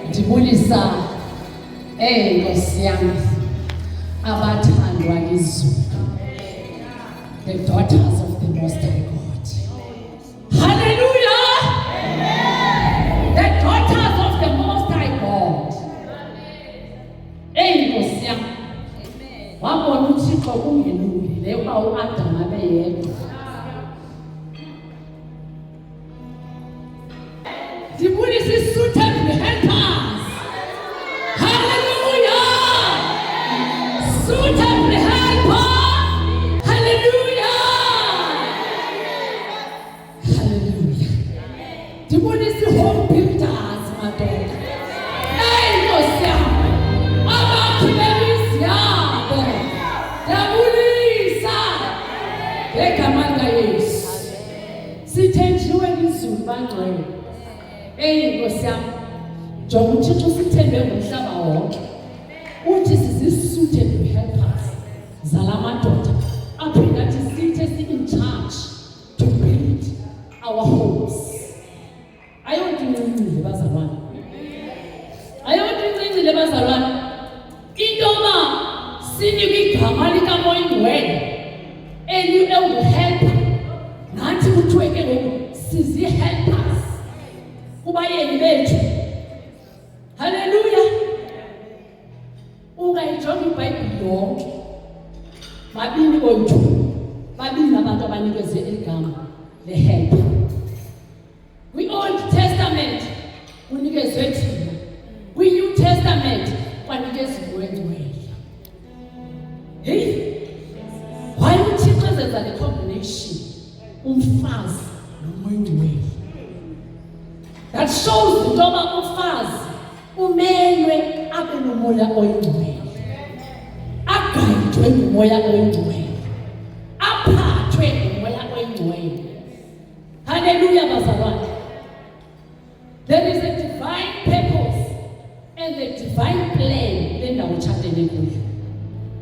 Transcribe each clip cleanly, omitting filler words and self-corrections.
ndibulisa Nkosi yami abathandwa lizulu, the daughters of the Most High God. Hallelujah! The daughters of the Most High God. Nkosi yami wabona uThixo kungelungile uba uAdam abe yedwa. Ndibulisa isuitable helpers. Hallelujah! Suitable helper. Hallelujah! Hallelujah. Ndibulisa home builders madoda. Nkosi yami abakhi bemizi yabo. Ndiyabulisa ngegama likaYesu. Sithenjiwe lizulu bangcwele. Nkosi yami jonga uThixo sithembe ngomhlaba wonke uthi sizisuitable helpers zalamadoda aphinda athi sithe in charge to build our homes. Ayontincinci bazalwane, ayontincinci bazalwane, into ma sinikwe igama likaMoya Ingcwele enguhelper nathi kuthiwe ke ngoku sizi-helpers kubayeni bethu. Hallelujah. Ungayijonga iBhayibhile yonke babini bonke babini abantu abanikezwe igama le-helper. Kwi-Old Testament kunikezwe thina, kwi-New Testament kwanikezwe uMoya Ingcwele. Hey, why uThixo enza le combination umfazi noMoya Ingcwele? That shows into yoba umfazi umelwe abe noMoya Oyingcwele, agayithwe nguMoya Oyingcwele, aphathwe nguMoya Oyingcwele. Hallelujah bazalwane. There is a divine purpose and a divine plan lendawo utshatele kuyo,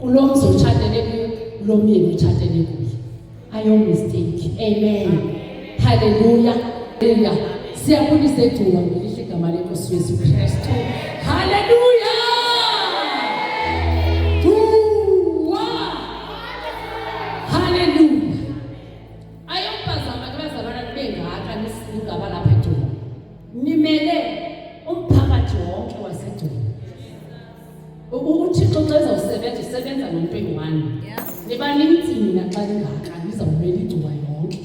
kulo mzi utshatele kuyo, kulo myeni utshatele kuyo. Ayo mistake. Amen. Hallelujah. Hallelujah. Siyabulisa igcuwa ngelihle igama leNkosi Yesu Kristu. Hallelujah! Duwa! Hallelujah! Ayombazama bazalwana bengaka nisingaba lapha eDumo. Nimele umphakathi wonke waseDumo. uThixo xa ezawusebenza usebenza nomuntu eyi-1. Niba nintsini naxa ningaka nizawumela iDumo yonke.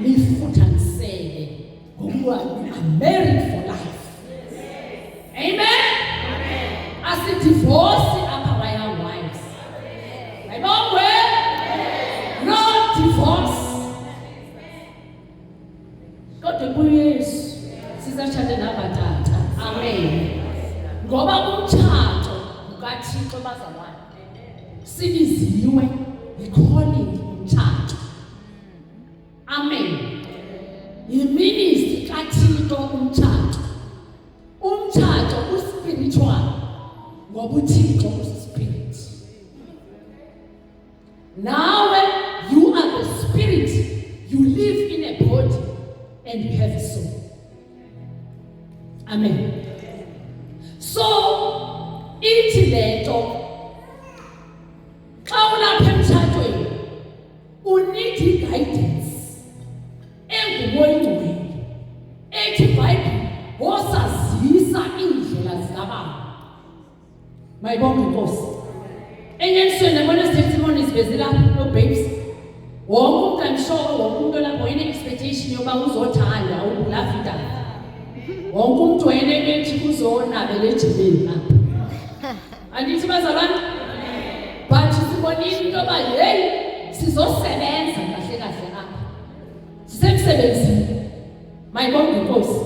Nifuthanisele. Who are married for life. Amen. As a divorce upper by our wives. My mom will no divorce. God the boys. Sister Chande nabatata. Amen. Ngoba umtshato ukaThixo bazalwane. Sibiziwe i-calling umtshato. Amen. Yiministry kaThixo umtshato. Umtshato uspiritual ngoba uThixo uspirit. Now you are the spirit, you live in a body and you have a soul. Amen. So ithi lento xa ulapha emtshatweni uneed guidance enguMoya Ingcwele ethi iBhayibhile wosazisa indlela zikababa. Mayibonge Nkosi. Enyanisweni yabona testimonies bezila no babes. Wonke umuntu amshoyo, wonke umuntu lapho une-expectation yoba uzothanda ubulavida. Wonke umuntu ethi kuzonabela ejimeni apha. Andithi bazalwane? But sibonile into yoba hey sizosebenza kahle kahle apha. Sisemsebenzini. Mayibonge Nkosi.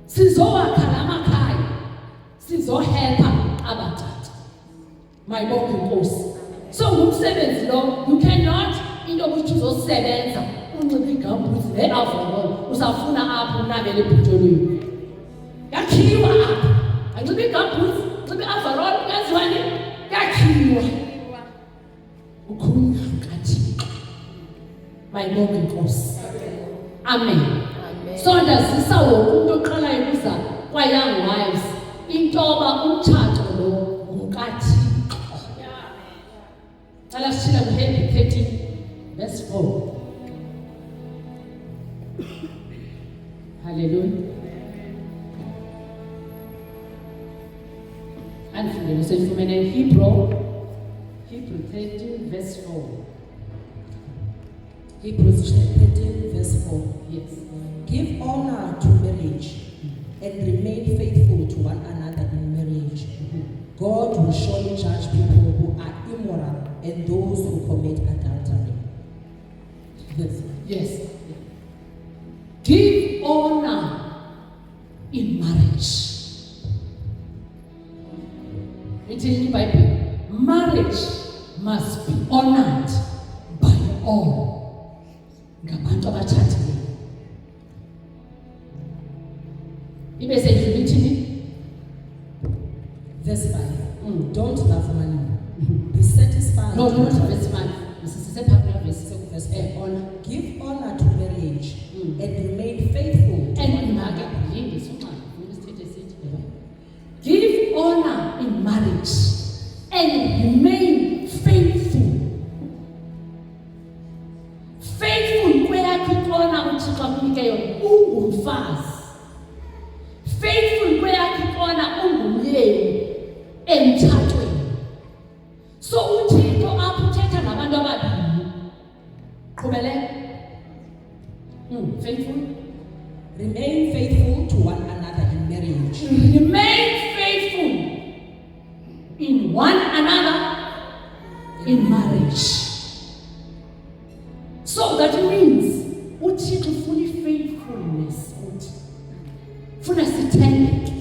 Sizowakha lamakhaya. Sizohelpa abathatha. Mayibonge Nkosi. So ngumsebenzi lo, you cannot into yokuthi uzosebenza unxibe igambhuzi le-overall usafuna apho unabele ebhotolweni. Yakhiwa apha. Anxibe igambhuzi, unxibe i-overall, kenziwani? Yakhiwa. Ukhulunywa kaThixo. Mayibonge Nkosi. Amen. So ndazisa wonke umuntu oqalayo ukuza kwa-young wives intoba umtshato lo ngokaThixo. Cala sitshila kuHebrew 13 verse 4. Hallelujah. Anifundele selifumene Hebrew 13 verse 4. Hebrews 13 verse 4. Yes. Give honor to marriage and remain faithful to one another in marriage. God will surely judge people who are immoral and those who commit adultery. Yes. Yes. Give honor in marriage. It's in the Bible. Marriage must be honored by all. Ngabantu abathathileyo. Ibe seyidlulithini? Verse 5. Don't love money. Be satisfied. No, not verse 5. This is a popular verse. Verse 5. Honor. Give honor to marriage and remain faithful to one another. Give honor in marriage and remain faithful. Faithful kweyakho ikona uThixo akunike yona ungumfazi. Faithful kweyakho ikona ungumyeni emtshatweni. So uThixo apho uthetha nabantu ababili. Qhubeleka. Faithful. Remain faithful to one another in marriage. Remain faithful in one another in marriage. So that means uThixo ufuna faithfulness uthi. Funa sithembeke.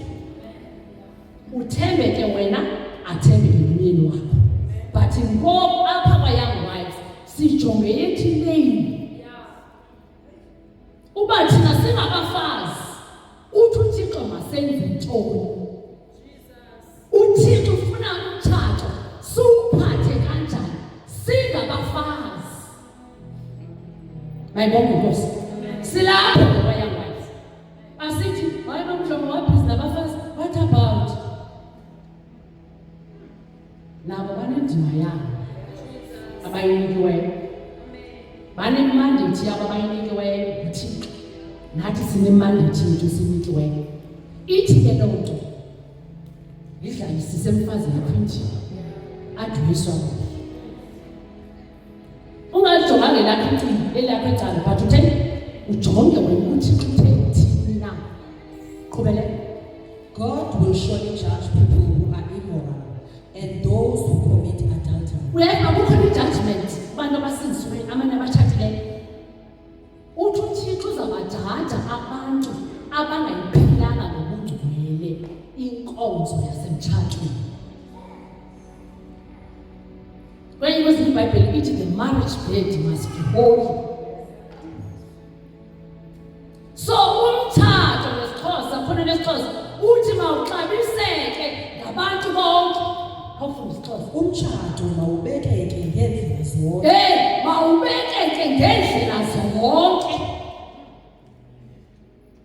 Uthembeke wena, athembeke nomyeni wakho. But ngoku apha kwa-young wives sijonge ethileni. Uba thina singabafazi uthi uThixo masenze ntoni. uThixo ufuna umtshato siwuphathe kanjani singabafazi. Mayibonge Nkosi. Silapho kwa-young wives. Asithi hayi nomhlobo wabhizi nabafazi. What about? Nabo banendima yabo abayinikiweyo. Banemandate yabo abayinikiweyo nguThixo. Nathi sinemandate yethu sinikiweyo. Ithi ke loo nto idlalisise emfazini aphindile aduyiswa. Ungajonga ngelakho icala elakho ecala but utheni ujonge wena uThixo utheni na. Qhubeleka. God will surely judge people who are immoral and those who commit adultery. Uyayiva kukhona i-judgment kubantu abasindisiweyo amanye abatshatileyo. Uthi uThixo uzabajaja abantu abangayiphilanga ngobungcwele inkonzo yasemtshatweni. When you in the Bible, ithi the marriage bed must be holy. So umtshato nesiXhosa khona nesiXhosa uthi mawuxabiseke ngabantu bonke. Awufunda isiXhosa. Umtshato mawubekeke ngendlela zonke. Mawubekeke ngendlela zonke.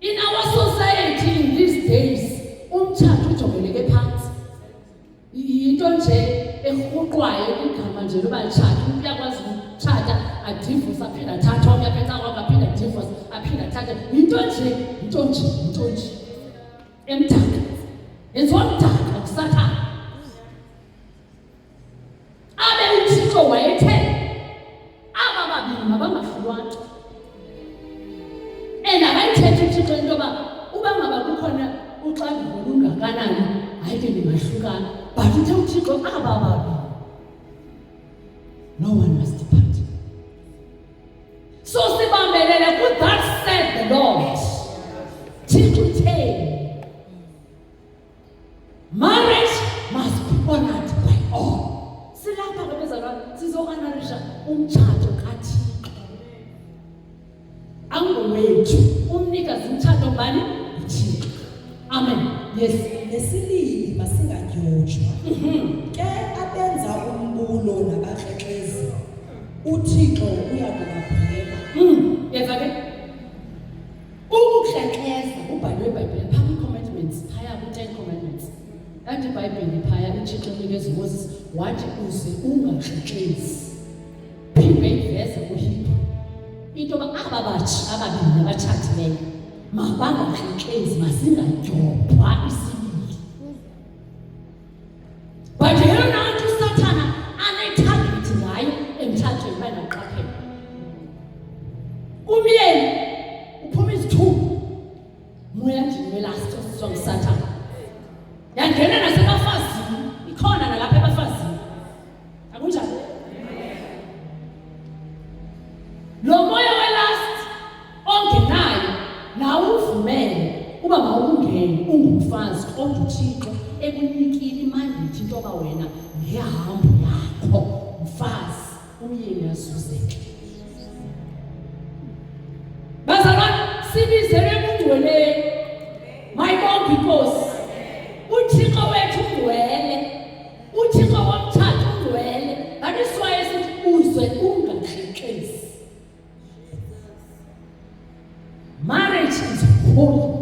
In our society in these days, umtshato ujongeleke phansi. Yinto nje erhuqwayo igama nje loba litshata. Umuntu uyakwazi ukutshata adivorce aphinde athathe, omnye aphetha kwakhe aphinde adivorce aphinde athathe. Yinto nje. Emdaka. Yenziwa mdaka kusathana. Abe uThixo wayethe aba babini mabangahlulwana. Akayithethe uThixo into yoba uba ngaba kukhona uxanduva olungakanani hayi ke ningahlukana. But uthe uThixo aba babini no one must depart. So sibambelele ku that said the Lord. Thixo uthe marriage must be honored by all. Silapha ke bezalwane sizo-honorisha umtshato kaThixo. Angowethu umnikazi umtshato bani? uThixo. Amen. Yes. Nesibili masingadyotshwa. Ke abenza umbulo nabakrexezi uThixo uyakubabheka. Yeva ke ukukrexeza ubhalwe eBhayibhelini phakathi commandments Kanti iBhayibheli phaya uThixo unikeza uMoses wathi uze ungaxexezi. Phinde iveze kuHebrew into aba bathi ababili abathathileyo mabangaxexezi masingadyobha isibili. But here now uSathana ane-target ngayo emthathweni banaqaphela. Umyeni uphuma izithuba moya njini welast osizwa nguSathana. Yangena nasebafazini ikhona nalapha ebafazini. Akunjani? Lo moya welast ongenayo nawo uvumele uba mawungene ungumfazi kodwa uThixo ekunikile imandate into yoba wena ngehambo yakho mfazi umyeni yasuzeke. Bazalwane sibizelwe ekungcweleni. Mayibonke inkosi. uThixo wethu ungcwele. uThixo womthatha ungcwele. That is why sithi uzwe ungaxexezi. Marriage is holy.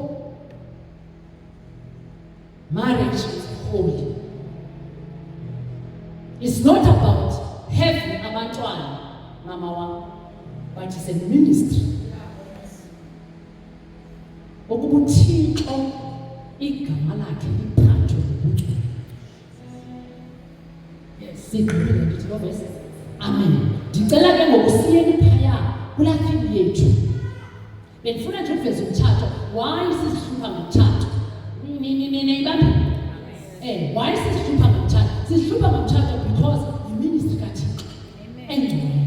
Marriage is holy. It's not about having abantwana, mama wami, but it's a ministry. Ukuba uThixo igama lakhe liphathwe ngokungcwele. Yes, sidlulile ndithi lo verse. Amen. Ndicela ke ngokusiyeni phaya kulaa fili yethu. Bendifuna nje ukuveza umtshato. Why sisihlupha ngomtshato? Neyibambi? Why sisihlupha ngomtshato? Sisihlupha ngomtshato because yiministry kaThixo. Engcwele.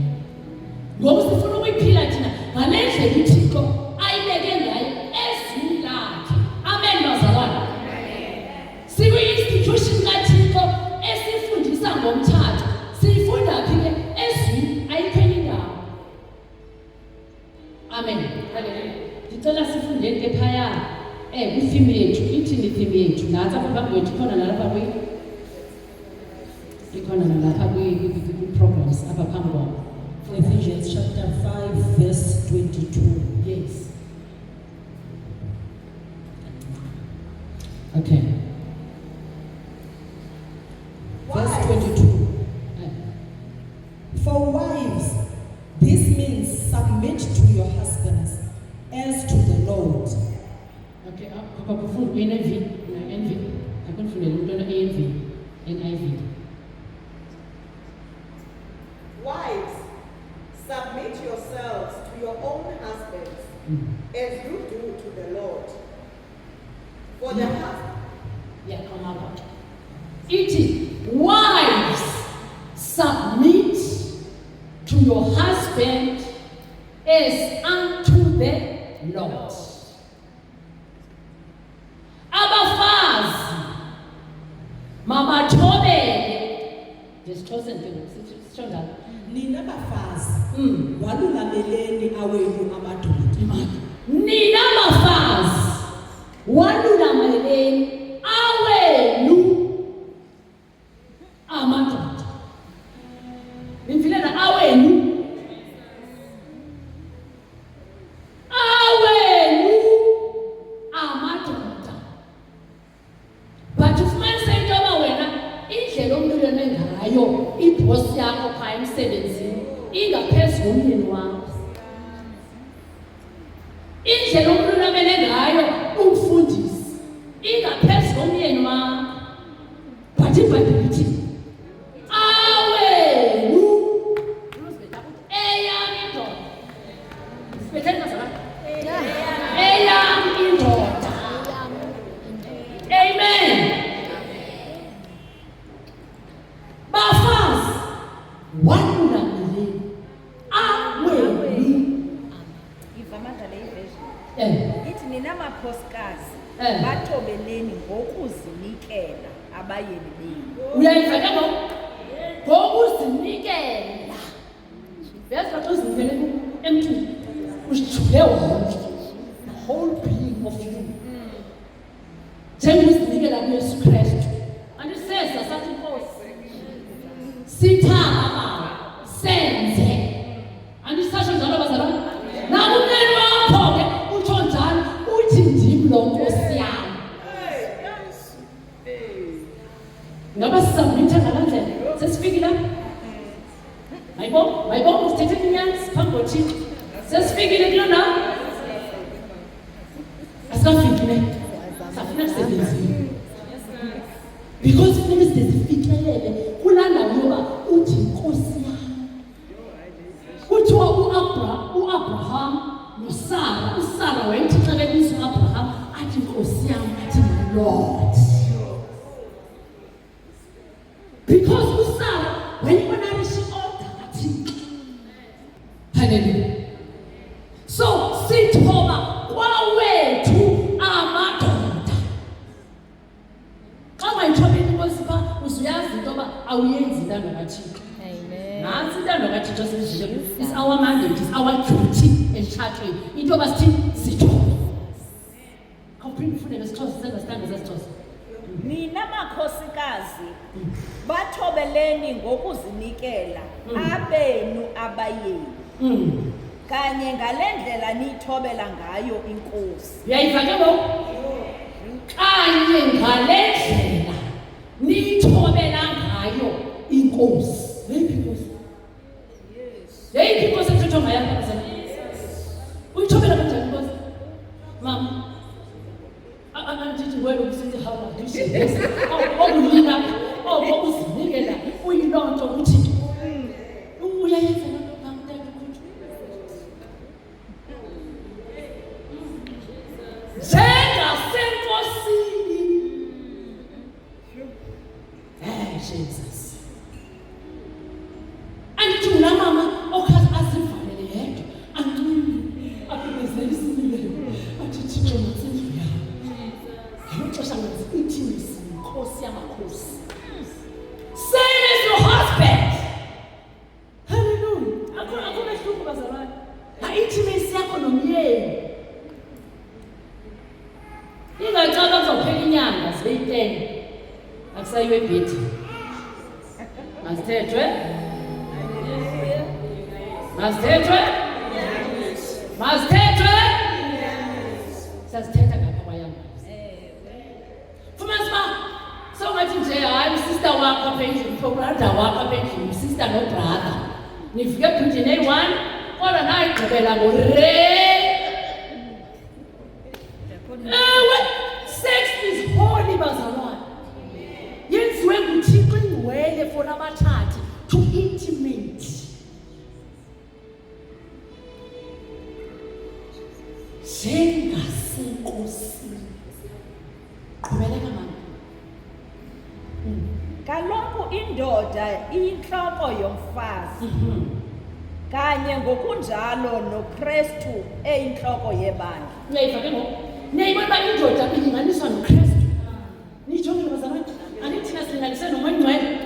Ngoba sifuna ukuyiphila thina ngale ndlela uThixo ayibeke ngayo ezwini lakhe. Amen bazalwane. Sikwi-institution kaThixo esifundisa ngomtshato. Sifunda phi ke ezwini ayipheli ndawo. Amen. Hallelujah. Ndicela sifundeni ke phaya kwitheme yethu. Ithini itheme yethu? Nantsi apha phambi kwethu ikhona nalapha ikhona nalapha kwi-programs apha phambi kwam. For Ephesians chapter 5 verse 22. Yes. Okay. Verse 22. For wives, this means submit to your husbands as to the Lord. Okay, akakufunda NIV, NIV. Akufundela umntwana NIV. Wives, submit yourselves to your own husbands as you do to the Lord. For the husband. Yeah, come out. Iti, wives, submit to your husband as unto the Lord. Abafazi, mabathobele. Desixhosa into sitsho njalo. Nina bafazi, walulameleni awenu amadoda. Nina bafazi, walulameleni awenu amadoda. Imfilela awenu. Awenu amadoda. But ufumanise into yoba wena indlela omlulelane ngayo ibhosi yakho phaya emsebenzini ingaphezu komyeni wakho. Indlela omlulelane ngayo umfundisi ingaphezu komyeni wakho. But iBhayibheli ithi awenu eyam indoda. Sibethele bazalwane. Eyam indoda. Amen. Bafazi, walulameleni awenu. Ivamanda le version. Ithi nina makhosikazi bathobeleni ngokuzinikela abayeni benu. Uyayiva ke ngokuzinikela. Yazi xa uzinikele emntwini usijule wonke. The whole being of you. Njengokuzinikela kuYesu Kristu. Andiseza sathi Nkosi. Sithaba baba. Senze. Andisasho njalo bazalwane. Nakumyeni wakho ke utsho njalo uthi ndim lo Nkosi yami. Ngaba sizamnitha ngalandlela. Sesifikile lapha. Mayibona usithethe inyanzi phambi koThixo. Sesifikile kulona. Asikafikile. Safuna kusebenzini. Because funeka sizifikelele kulanda ngoba uthi inkosi yami. Kuthiwa uAbraham noSara, uSara wayethi xa bebiza uAbraham athi inkosi yami athi my Lord. Because uSara wayibona she order kaThixo. Hallelujah. So sithoba kwawethu amadoda. Xa mayithobeni inkosi pha usuyazi into yoba awuyenzi intando kaThixo. Amen. Nansi intando kaThixo sezile. It's our mandate, it's our duty emtshatweni. Into yoba sithi sithobe. Khawuphinde ufunde ngesixhosa senza sithanda sesixhosa. Nina makhosikazi bathobeleni ngokuzinikela abenu abayeni kanye ngalendlela nithobela ngayo inkosi. Uyayiva ke ngoku? Kanye ngalendlela nithobela ngayo inkosi. Yeyiphi inkosi? Yeyiphi inkosi ethethwa ngayo apha sana? Uyithobela kanjani inkosi? Mama. Andithi wena usithi how do you say this? Okulina, okuzinikela uyilonto ukuthi uyayenza lento kamntana ukuthi njengasenkosini. Jesus. Andithi una mama okhazi asivalele yedwa anqini abizela isimilo athi Thixo masendlu yami. Ngixesha ngathi intimacy inkosi yamakhosi. Same as your husband. Hallelujah. Akuna hluku bazalwane. Intimacy yakho nomyeni. Ingacaba kuzophela inyanga zibe-10. Akusayiwe ebhedi. Masithethwe? Masithethwe? Masithethwe? Sasithetha ngapha kwayami. Fumanisa uba sewungathi nje hayi usister wakho apha endlini, ubrother wakho apha endlini, usister nobrother. Nifike ebhedini eyi-1 kodwa nayigqibela ngore. Ewe, sex is holy bazalwane. Yenziwe nguThixo ingcwele for abathathu to intimate. Njengasenkosini. Qhubeleka mama. Kaloku indoda iyintloko yomfazi kanye ngokunjalo noKristu eyintloko yebandla. Uyayiva ke ngoku? Niyayibona uba indoda ilinganiswa noKristu. Niyijongile bazalwane? Andithi thina silinganise nomoya ongcwele.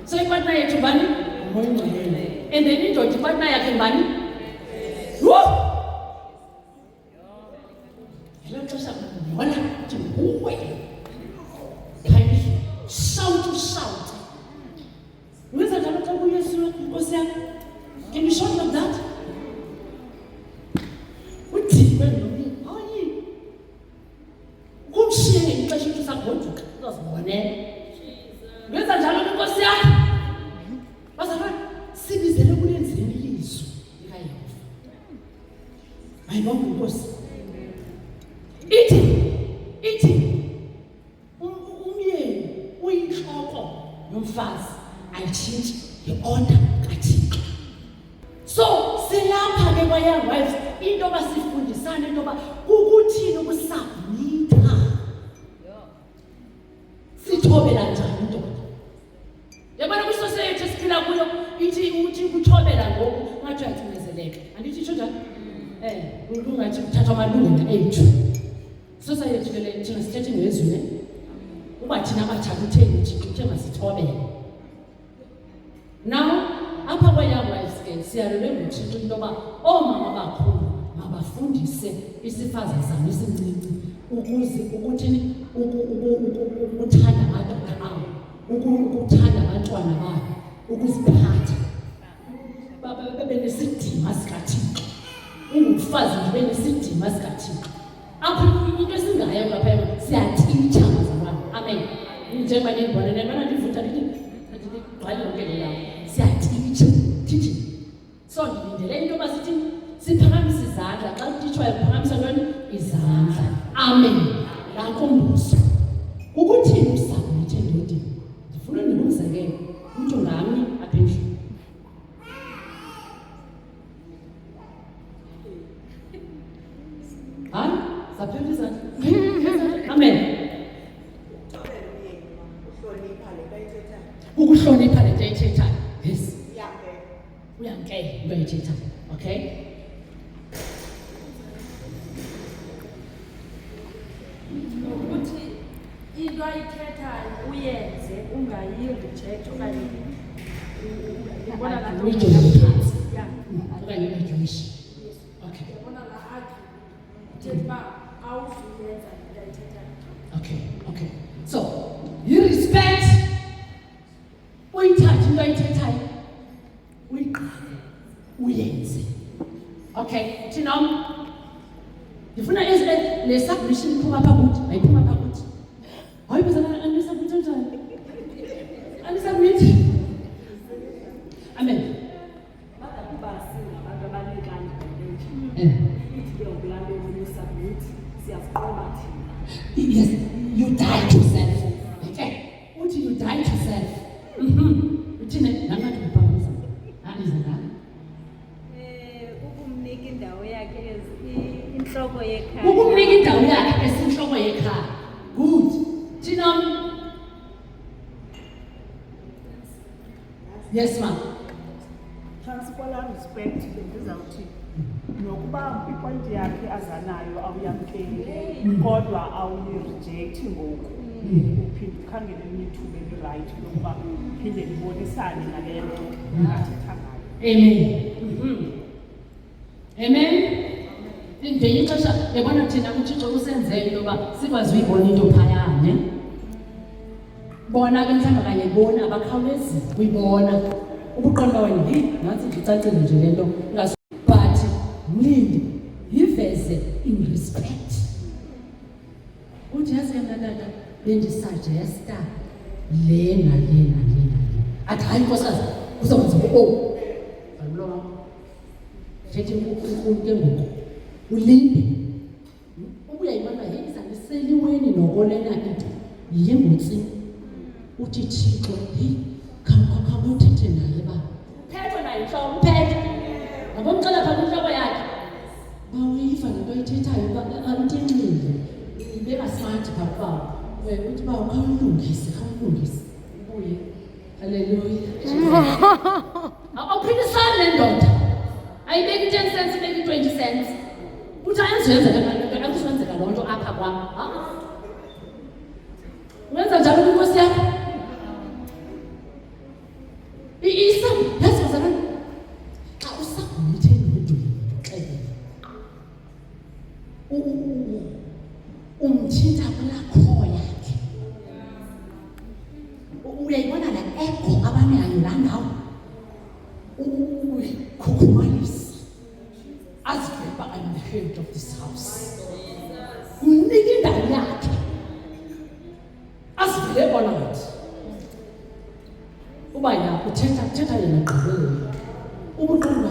So ipartner yethu ngubani? Umoya ongcwele. And then indoda ipartner yakhe ngubani? Woo! Hello xesha ngibona ukuthi nguwe. Kindly shout. Wenza njalo xa uyesu inkosi yakho? Can you shout like that? Uthi wena nomyeni, hayi. Kumshiye ngexesha ukuthi usagoduka uzazibonela. Wenza njalo inkosi yakho? Bazalwane, sibizele kulenzeni ilizwi likaYehova. Mayibonge inkosi. Ithi umyeni uyinhloko yomfazi ayitshintshi i-order kaThixo. So silapha ke kwa-young wives into yoba sifundisane into yoba kukuthini ukusabmitha. Sithobela njani indoda? Yabona kwisosayety esiphila kuyo uthi ukuthobela ngoku ungathi uyacinezeleka. Andithi itsho njani? Ungathi kuthathwa amalungelo ethu. Society vele thina sithethe ngezwi uba thina abathathu utheni uThixo uthe masithobele. Now apha kwa-young wives ke siyalelwe nguThixo into yoba oomama bakhulu mabafundise isifazi sabo esincinci ukuthini ukuthanda amadoda abo, ukuthanda abantwana babo, ukuziphatha. Babe nesidima sikaThixo. Ungumfazi nje benesidima sikaThixo. Apho into esingayo ngapha siyatitsha bazalwane. Amen. njengoba niyibona nemana ndivuta gqale yonke le yawo siyatitsha teaching. So ndilindele into yoba sithi siphakamise izandla xa kutitshwayo kuphakamisa ntoni izandla. Amen. Nankumbuzo ukuthini usabmithe endodeni. Ndifuna unika umzekelo umntu ngamnye apha endlini. Hayi zaphetha izandla. Amen. Ukuhlonipha le nto ayithethayo. Yes. Uyamkela into ayithethayo. Okay. Ukuthi into ayithethayo uyenze ungayi-reject okanye ibona Uyijongele phansi. Okanye uyijoyishe. Okay. yabona la athi uthetha uba awuzuyenza into ayithethayo. Okay. Okay. So you respect. Uyithathe into ayithethayo. Uyiqale. Uyenze. Okay. Thina ndifuna le submission iphuma apha kuthi. Ayiphuma apha kuthi. Hayi bazana anisubmit njani? Anisubmit. Amen. Badakuba abantu abanekani Eh. ithi ke ukulale unisubmit siyaziqoba thina. Yes, you die to self. Okay. Uthi you die to self. Uthina namathi ngiphamisa. Aliza ngani? Ukumnika indawo yakhe inhloko yekhaya. Ukumnika indawo yakhe esinhloko yekhaya. Good. Thina Yes, ma'am. Phantsi kwalaa respect bendizawuthi nokuba ipointi yakhe azanayo awuyamkeli kodwa awuyirejekthi ngoku uphinde ukhangele elinye ithuba elirayithi lokuba phinde libonisane ngale nto athetha ngayo. Amen. Amen. Ngelinye ixesha yabona thina uThixo usenze into yoba sikwazi uyibona into phayane. Bona ke mhlawumbi kanye bona abakhawulezi uyibona. Ubuqonda wena ngathi ngicacile nje le nto but mlindi yiveze in respect. Uthi yazi yena tata bendisuggesta le nale. Athi hayi nkosikazi uzokwenza oh. Ayibona. Jethi unkulu ke ngoku. Ulinde. Ubuyayibona hey izaliseliweni nokolena into. Yengutsi. Uthi Thixo hey khawuthethe naye ba. Phethwe naye inhloko phethe. Ngabomcela phambi inhloko yakhe. Bawiva le nto ayithethayo antinxile. Ibeka smart papa. Uthi ba ukhawulungise. Ubuye. Hallelujah. Awuphikisani le ndoda. Ayibeki 10 cents ibeki 20 cents. Uthi ayenziwenza akusenzeka loo nto apha kwam. Wenza njalo kwinkosi yakho. Yazi bazalwane xa usabmithe endodeni xele umthinta kulaa yakhe. Uyayibona la echo abanayo laa ndawo ukhukhumalisa azivele uba I'm the head of this house. Umnika indawo yakhe azivele bona ngathi uba uthetha yena gqibeleni ubuqonda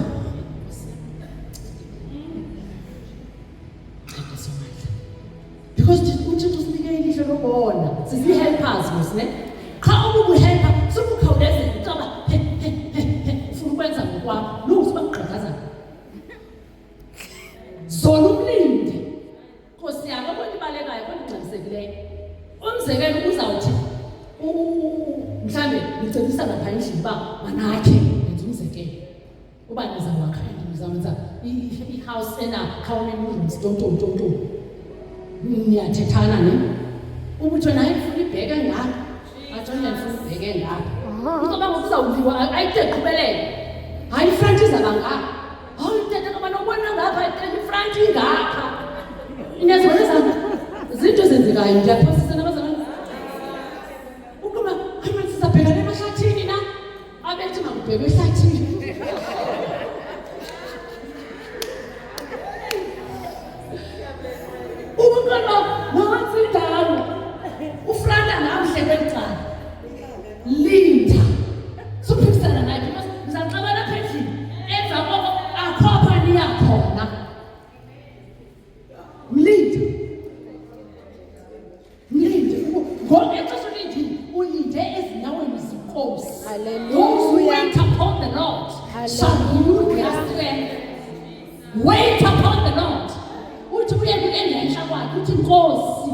because uThixo usinike ilihlo lokubona sisi-helpers mosine qha ubuhelpa sokukhawuleze ucaba ufuna ukwenza ngokwakho lungu suba kugqagazana zona umlinde nkosi yami abantu ibalekayo kodwa ingxamisekileyo umzekelo uzawuthi mhlambe ngicebisa ngapha endlini uba manakhe yenza umzekelo uba nizawakha ndizawuyenza i-house ena-county tonto niyathethana ne ubuthi wena ayifuna ibheke ngapha atshona ndifuna ibheke ngapha ucoba ngokuzawuliwa ayide qhubelele hayi ifranti izaba ngapha hayi tata ngoba nokubona ngapha ifranti ingapha inezibona zami zinto zenzekayo ndiyaphosisa nabazalwane ukuba hayi sizabhekana emahlathini na abethi makubhekwe ehlathini ubuqono nansi indawo ufranta namhle kweli cala Ngoba exesha elinjini ulinde ezinyaweni zenkosi. Hallelujah. Those who wait upon the Lord shall renew their strength. Wait upon the Lord. Uthi uye kunenhla kwakhe uthi Nkosi.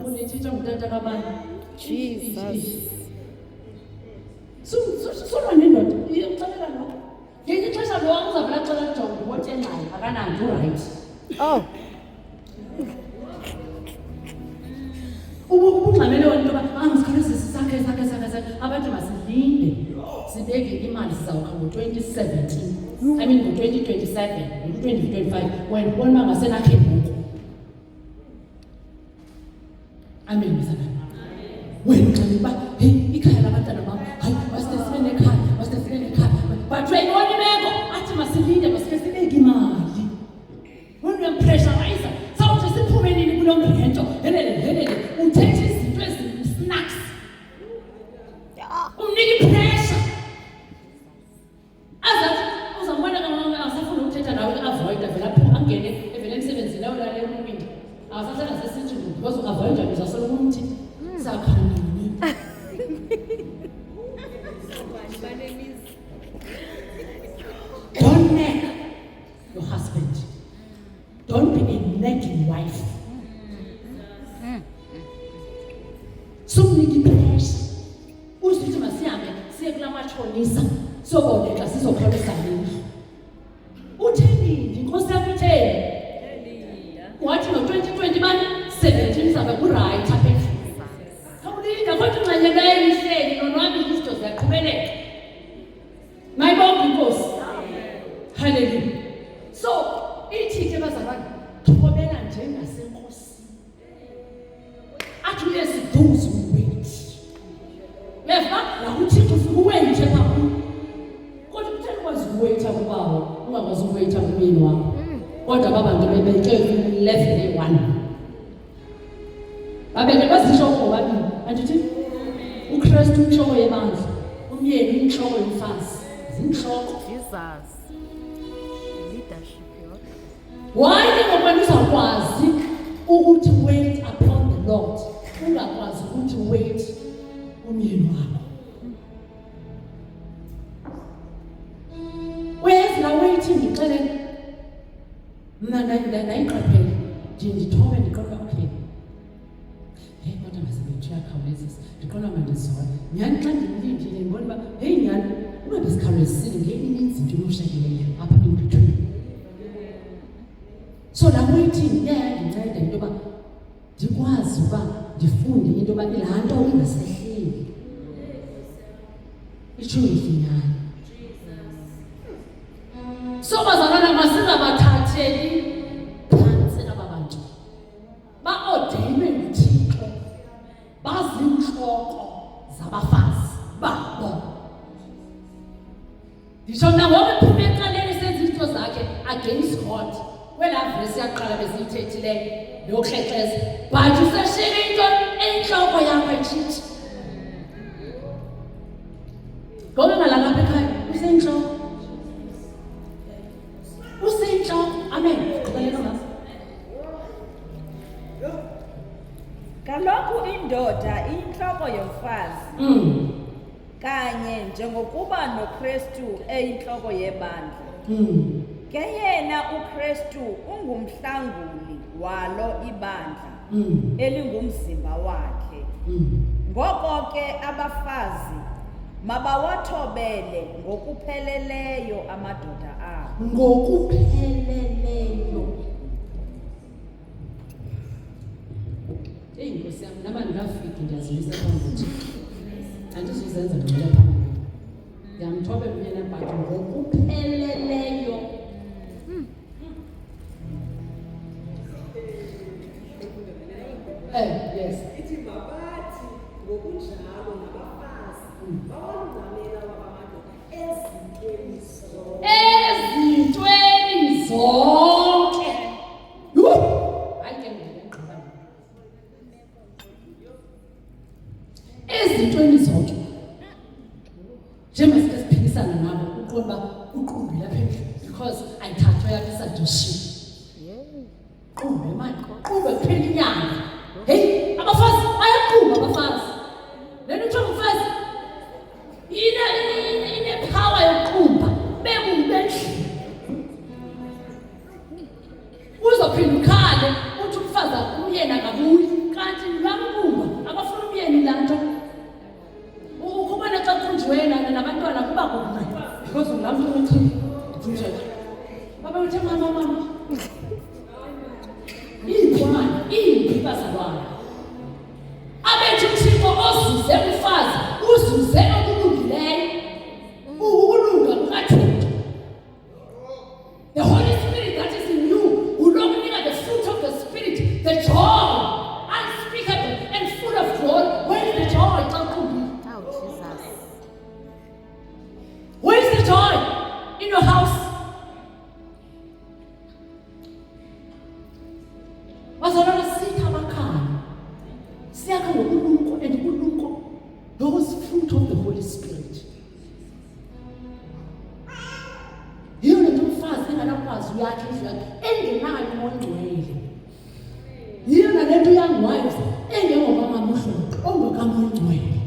Unetshitsha ngutata kabani. Jesus. Sona nendoda iyamxelela lokho. Ngenye ixesha lo uzavela xela John ukuthi enqayi akananto right. Oh, Ubungxamele wena into yoba ngisikhalise sakhe abantu masilinde sibeke imali sizawukha ngo-2017 I mean ngo-2027 ngo-2025 wena ubona uba ngasenakhe ngoku. Amen mzalwane. Wena uxelela uba heyi ikhaya labantwana bam hayi maside sibe nekhaya but wena ibona imeko athi masilinde masike sibeke imali. When we pressurize sawuthi siphume nini kulo ngento helele uthethe izinto snacks umniki pressure azathi uzambona kama asafuna ukuthetha nawe avoid avela angene evela emsebenzini lawo la emwini asasena sesithi because avoid uzasolo ukuthi sakhanini. Don't nag your husband. Don't be a nagging wife. Sumniki pressure. Usithi masihambe siye kulamatshonisa soboleka sizokholisa nini. Uthini inkosi yakho itheni? Wathi ngo-2020 bani 17 zabe ku-right apha endlini. Khawulinda kodwa unganyeka elihleli nonwabile izinto ziyaqhubeleka. Mayibonke inkosi. Hallelujah. So ithi ke bazalwane thobela njengasenkosi. Athi uyesiduze uwait. Leva la uThixo ufika uwait phambi. Kodwa kutheni ukwazi uwait akubawo ungakwazi uwait kumini wakho. Kodwa babantu bebeke level 1. Babeke bazishoko bobabili. Andithi uKristu inhloko yebandla, umyeni inhloko yomfazi. Zinhloko. Jesus. Leadership. Why ngokwena uzakwazi ukuthi wait upon the Lord ungakwazi ukuthi wait umyeni wakho. Where's la waiting ngixelele mna nayiqaphela nje ndithobe ndiqoqa okay hey kodwa masebethu yakhawulezisa ndiqonda mandizona nyani xa ndilindile ngibona uba hey nyani ungabe sikhawulezisile ngelinye izinto emoshakeleyo apha in between. So la waiting iyandinceda into yoba ndikwazi uba ndifunde into yoba laa nto ingasehleli itsho ifinyane. So bazalwana masingabathatheli phantsi aba bantu ba-ordainwe nguThixo baziintloko zabafazi babo. Nditsho mna ngoku iphume ecaleni senza izinto zakhe against God kwelaa vesi yaqala besiyithethileyo yokukrexeza but useshiyeke into entloko yakho etshitshi. Ngoba ngalapha ekhaya usentloko. Usentloko. Amen. Qhubeleka ngaso. Kaloku indoda iyintloko yomfazi kanye njengokuba noKristu eyintloko yebandla. Ke yena uKristu ungumhlanguli walo ibandla elingumzimba wakhe. Ngoko ke abafazi mabawathobele ngokupheleleyo amadoda abo. Ngokupheleleyo. Nkosi yami nama ndingafiki ndiyazilisa phambi koThixo. Andizuzenza ngcela phambi kwakhe. Ndiyamthobela umyeni ebhathi ngokupheleleyo. Yes. Ithi mabathi ngokunjalo nabafazi bawalungamela wabamadoda ezintweni zonke. Ezintweni zonke. Hayi ke ngiyaqhubeka. Ezintweni zonke. Njengoba siphilisana nabo uqonda uqumbi lapha endlini because ayithathwa yabisadoshiwe. Qumbe manje. Qumbe kuphela inyanga. Hey, abafazi bayaquba siyakha ngobulumko and ubulumko those fruit of the Holy Spirit. Yiyo lento umfazi enganakwazi uyakhe indlu yakhe engenayo uMongcwele. Yiyo nalento young wives engengokamamudloko ongokaMongcwele.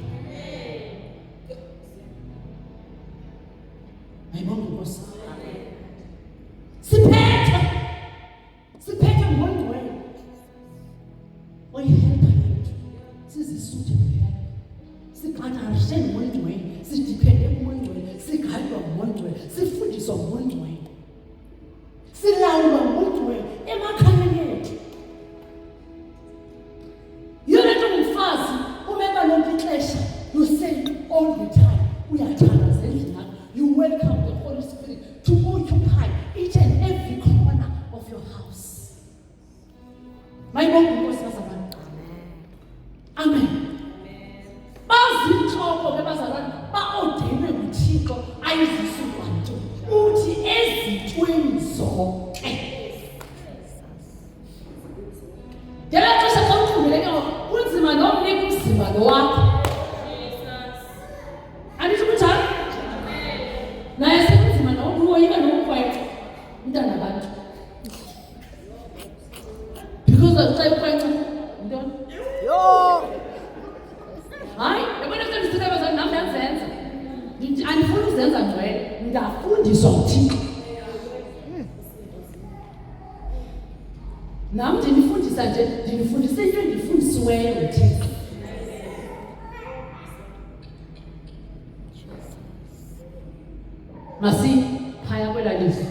Ayibonge Nkosi. Siphethe ngoMongcwele. Oyihelpa yethu sizisuthe kuphela. Siqhathanishe ngoMongcwele, sidipende kuMongcwele, sigaywa nguMongcwele, sifundiswa nguMongcwele. Silawulwa nguMongcwele emakhayeni ethu. Yiyo lento ngumfazi umema lonke ixesha you say all the time uyathakaza endlini yakho. You welcome the Holy Spirit to occupy each and every corner of your house. Mayibonge Nkosi yazabana. Amen. Bazinhloko bebazalwane ba-ordainwe nguThixo ayiziswa nto. Uthi ezintweni zonke. Ngela xesha xa uqhubeleke kunzima nomnika umzimba lo wakho. Andithi kunjalo? Naye sekunzima nokuwoyika nokukhwexa umntana abantu. Because xa ukhwexa ntoni? Hayi, yabona xa ndisithi abazali nam ndiyazenza. Andifuni uzenza ngcwele, ndiyafundiswa nguThixo. Nam ndinifundisa nje, ndinifundisa into endifundisiweyo nguThixo. Phaya kwela lizwi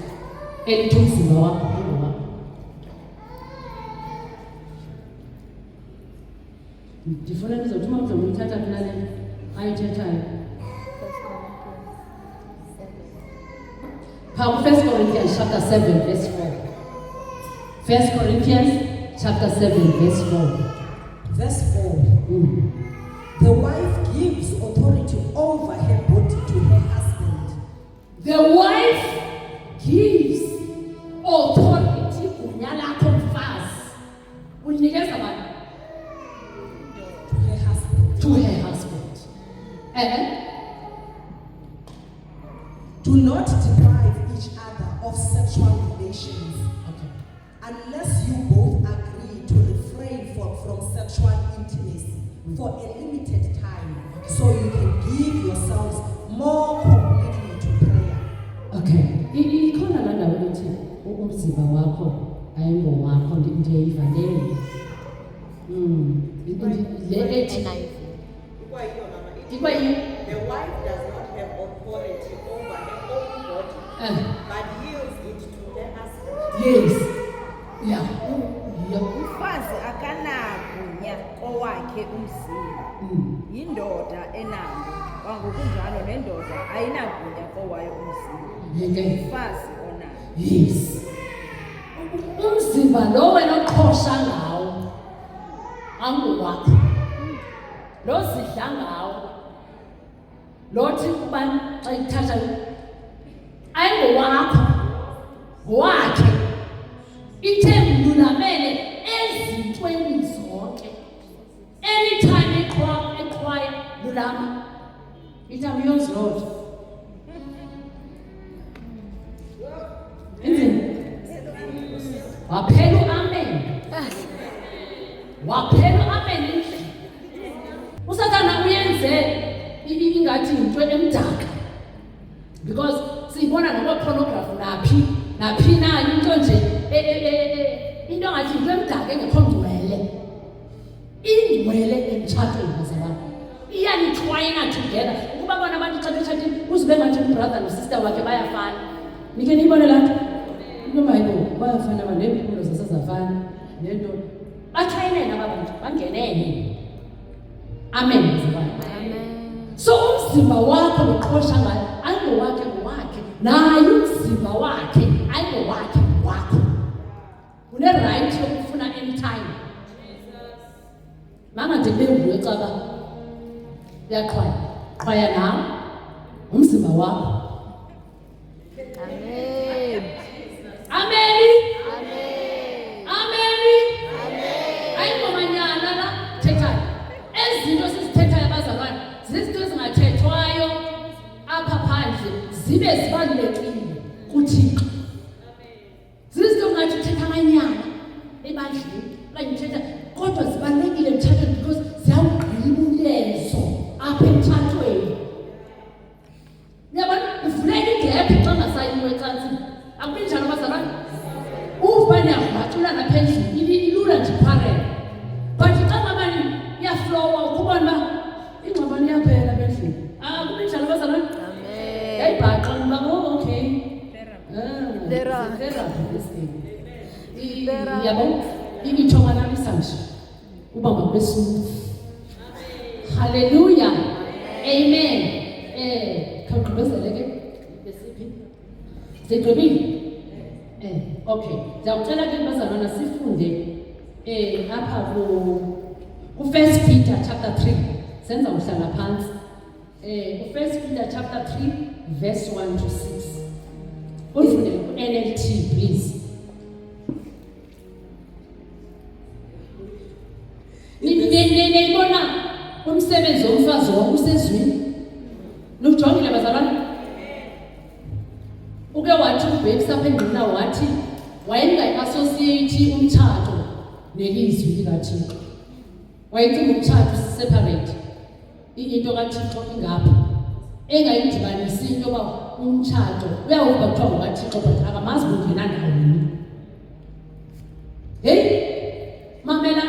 elithi umzimba wakho ngowakho. Ndifuna nizothi uma mhlawumbi uyithatha mina le ayithethayo. Phaa ku-1 Corinthians chapter 7 verse 4. 1 Corinthians chapter 7 verse 4. Verse 4. The wife gives authority over her body to her husband. The wife gives authority gunya lakho mfazi. Unikeza bani? To her husband. Do not deprive each other of sexual relations. Okay. Unless you both agree to refrain from sexual intimacy for a limited time, so you can give yourselves more completely to prayer. Okay. Ikhona la ndawo ethi umzimba wakho ayingowakho ndiyiva leyo. Le ethi The wife does not have authority over her own body, but yields it to her husband. yes. Yeah. Yeah. Umfazi akanagunya kowakhe umzimba. Yindoda enalo. Kwangokunjalo nendoda ayinagunya kowayo umzimba. Umfazi onalo. Yes. Umzimba lo wena oqhosha ngawo angowakho. Lo sidla ngawo. Lothi ubani xa ithatha ayingowakho. Ngowakhe. Ithe mlulamele ezintweni zonke. Anytime eqhwaya lulama. Ithi I'm yours, Lord. Waphela amen. Waphela amen. Usathana uyenze ingathi into emdaka. Because siyibona ngoba pornography naphi na into nje into ngathi into emdaka engekho ngcwele. Ingcwele emtshatweni bazalwane. Iyanitwina together. Ukuba bona abantu xa bethathile uzibe ngathi brother no sister wakhe bayafana. Nike niyibone la nto. Nomayibo bayafana abanempilo zasezafana nento bathayinene abantu bangenene. Amen bazalwane. So umzimba wakho uqhosha ngayo ayingowakhe ngowakhe naye umzimba wakhe ayingowakhe wakho. Une right yokufuna anytime. Mama ndibembuye caba uyaqhwaya nawe umzimba wakho. Amen. Amen. Amen. Amen. Amen. Ayingomanyana la thethayo. zibe zibalulekile kuThixo. Zizinto ngathi uthetha nganyana ebandleni okanye uthetha kodwa zibalulekile emtshatweni because ziyawugcina umlenzo apha emtshatweni. Uyabona uvuleka igephu xa ungasayiwe ecansini. Akubi njalo bazalwane. Uvubani yabacula naphezulu ilula nje parela. But xa ngabani iyaflowa ukubona uba ingxabano iyaphela bendlini. Akubi njalo bazalwane. Yayibhaqa uba okay. Yabo ingithomalalisa nje ubaba besulu. Hallelujah. Amen. Khawugqibezele ke besiphi? Sigqibile. Okay. Ndiyawucela ke bazalwana sifunde apha ku 1 Peter chapter 3. Senza uhlala phansi. 1 Peter chapter 3 verse 1 to 6. Ufunde NLT please. Niyibona umsebenzi womfazi usezwini. Nujongile bazalwane. Uke wathi ubhekisa apha endlini wathi wayengayi-associate umtshato nelizwi likaThixo. Wayecinga umtshato separate. Into kaThixo ingapha. Engayidibanisi into yoba umtshato uyawuva kuthiwa ngokaThixo but akamazi kungena ndawoni. Hey, mamela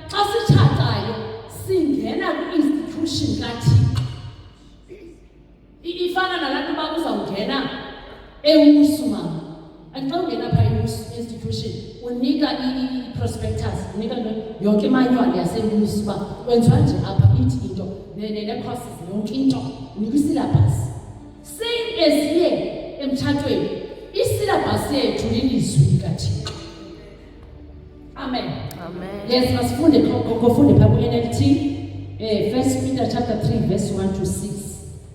xa sitshatayo singena kwi-institution kaThixo. Ifana nalapho uba uzawungena ewusu mama. Xa ungena phaa institution unika i-prospectus, unika yonke imanywane yasewusu uba kwenziwa nje apha ithi into ne-courses yonke into unika isyllabus. Same as here emtshatweni isyllabus yethu lilizwi likaThixo. Amen. Yes, masifunde kofunde phaa ku-NLT 1 Peter chapter 3 verse 1 to 6.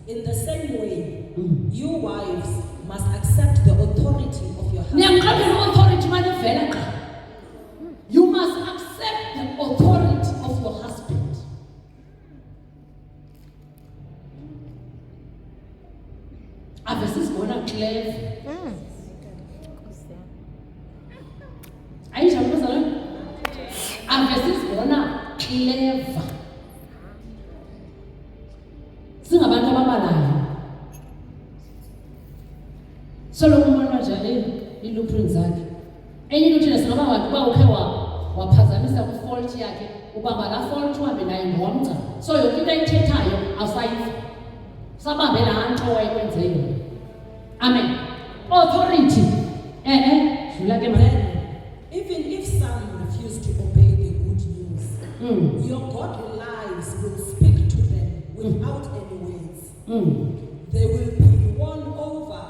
In the same way, you wives must accept the authority of your husband. You must accept the authority of your husband. Avesis bona clever. Aisha bazalwane. Avesis bona clever. Singabantu ababalayo. Solo umuntu nje iluphrini zakhe. Enye into thina singaba bantu ba ukhe waphazamisa ku fault yakhe, ubamba la fault uhambe naye ngomgca. So yonke into ayithethayo awusayiva. Sabambe la nto wayikwenze yona. Amen. Authority. Dlula ke manje. Even if some refuse to obey the good news, your godly lives will speak to them without any words. They will be won over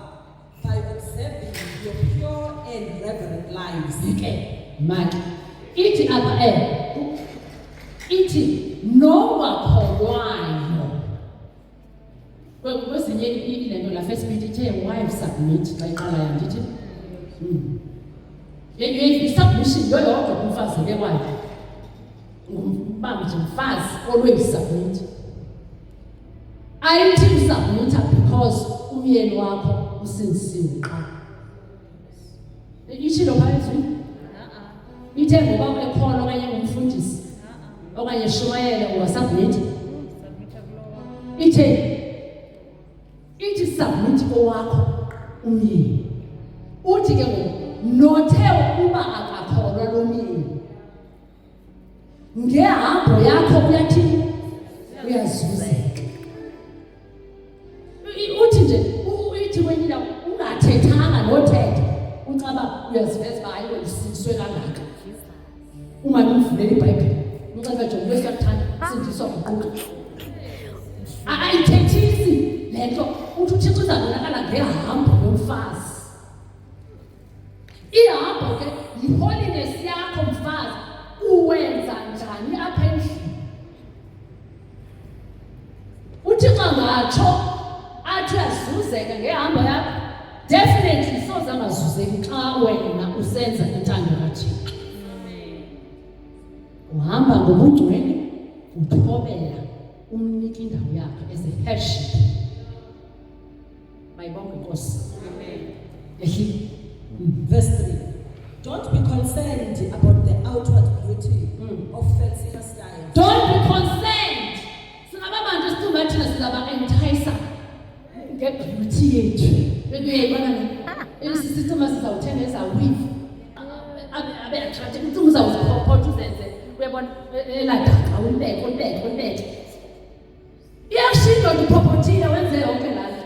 by observing your pure and reverent lives. Okay, manje. Ithi apha ithi nowakholwayo. Kwezinye ilento la first Peter ithe wife submit xa iqalayo ndithi. Submission yoyodwa kumfazi lekwayo. Ngubamba nje umfazi always submit. Ayithi usubmit because umyeni wakho usinsini qha. Ishilo phezulu. Ithe ngoba ekhono okanye ngumfundisi. Okanye Shumayela wasubmit. Ithi submit owakho umyeni. Uthi ke nothe ukuba akakholwa lo myeni. Ngehambo yakho uyathi uyazuzeka. Uthi nje uyithi kwenye ungathethanga nothetha ucaba uyaziveza ba hayi welisiswe kangaka. Uma nivulela iBhayibheli ucaba nje ukwesathatha sindiswa uquqa. Ayithethisi lento uthi uThixo uzabonakala ngehambo yomfazi. Ihambo ke yiholiness yakho mfazi uwenza njani apha endlini. Uthixo ngatsho athi uyazuzeka ngehambo yakho. Definitely soze angazuzeki xa wena usenza intando kaThixo. Uhamba ngobungcwele uthobela umnika indawo yakhe as a headship. Mayibonge inkosi. Ehlile. Verse 3. Don't be concerned about the outward beauty of fancy hairstyles. Don't be concerned. Singababanje sithumba thina sizaba enticer ngebeauty yethu. Bekuyayibona na? Isisithuma sizawuthenga ezaweave. Abe attractive ukuthi uzawuziphopotha uzenze. Uyabona eladaka unibeke. Iyashinda ngiphopothile wenze yonke lapha.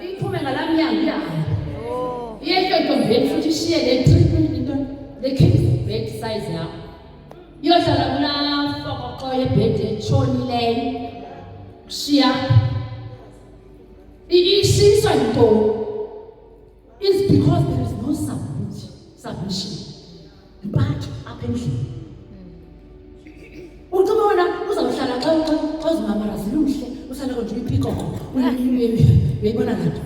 Iphume ngalamnyango iyahamba. Iyeke ntombeni futhi ishiye le treatment into le king bed size yakho. Iyohlala kula fokoqo yebed etshonileyo. Kushiya. Ishiswa into is because there is no submission. But apha endlini. Ucaba wena uzawuhlala xa uzimamara ziluhle usale konje uyiphikoko. Uyayibona kanti.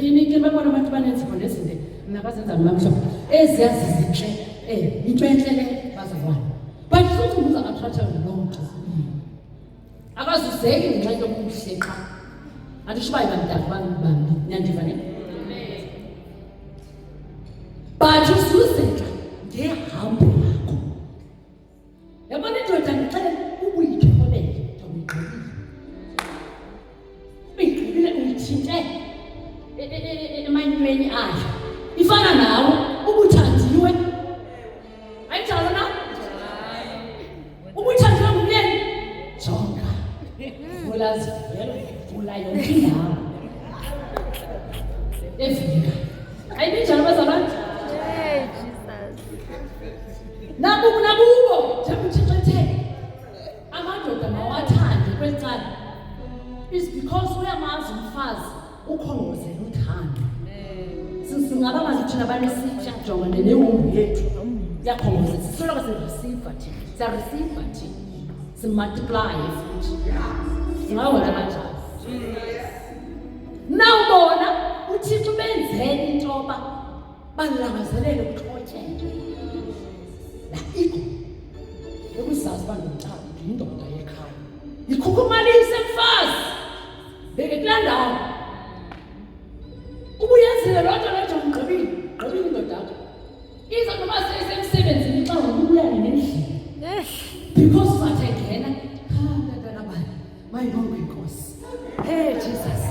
Nike babona abantu banenzi khona ezinto nabazenza namhlanje. Eziyazi zinhle. Into enhle le bazavana. But futhi uza attract lonke. Akazuzeki ngenxa yokuhle xa. Andishibayi bantaka bami nyandiva ne. But usuzeka ngehambo lakho. Yabona indoda ngicela ubuyithobele uyigqibile uyithinte emanyweni ayo. Ifana nawe ubuthandiwe. Ayinjalo na? Ubuthandiwe ngumyeni? Jonga. Vula yonke indawo. Efika. Ayibinjalo bazalwane? Nabubo njengothixethe amadoda mawathande kwecala is because uyamazi umfazi ukhongozela uthando. Singaba manje thina banesitsha jonga newumbu yethu yakhongozela sisoloko sireceive thina simultiply futhi singawona kanjalo. Nawubona uThixo benzele intoba balangazelele ukuxhotyela. La ego yokuzazi bangumntana indoda yekhaya ikhukhumalise mfazi beke kulaa ndawo ubuyenzile loo nto leyo ugqibile indoda yakho iza noba seyisemsebenzini xa ngokubuyane nendlini because uzawuthengena nabani mayibonge inkosi. Jesus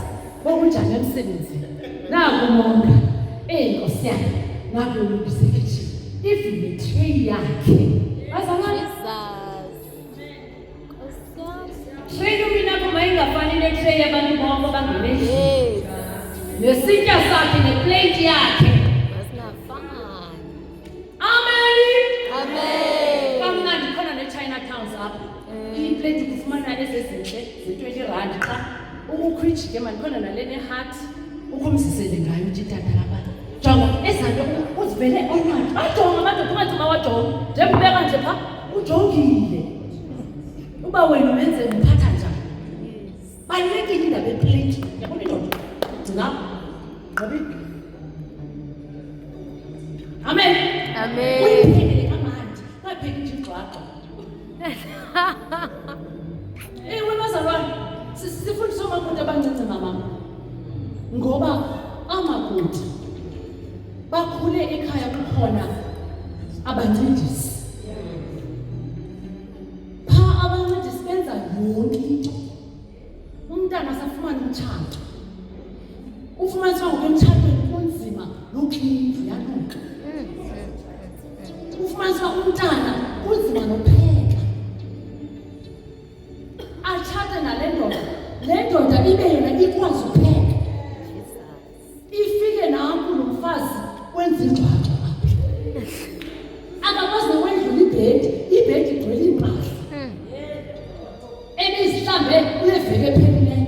bokunjani emsebenzini nakumonga inkosi yakhe nakulungisekile if betray yakhe bazalwane Shreyo mina kuma ingafani netray yabantu bonke bangene nesitya sakhe neplate yakhe amen kamnandi khona ne-Chinatowns apha iplate kufumana ezezinhle ze-20 rand xa ukukhwitshi ke mani khona nale ne-heart ukumzisele ngayo uthi tata labana jonga ezanto uzivele onwathi ajonga amadoda ungathi bawajonga njengubeka nje pha ujongile uba wena umenze mphatha njani balulekile indaba eplate yabona indoda gcina gqibi amen uyiphekele kamandi ungayipheki nje igxwagxwa ewe bazalwane sifundisa omakoti abancinci mama ngoba amakoti bakhule ekhaya kukhona abancedisi. Pha abancedisi benza yonke into. Umntana asafumana umtshato. Ufumaniswa ngokwemtshatweni kunzima nokhilivu yanuka. Ufumaniswa umntana kunzima nopheka. Atshate nale ndoda. Le ndoda ibe yona ikwazi upheka. Ifike naku lo mfazi wenza ingxwaxwa akakwazi nokwendlula ibhedi igcwele impahla ebizihlambe uleveke ephelileyo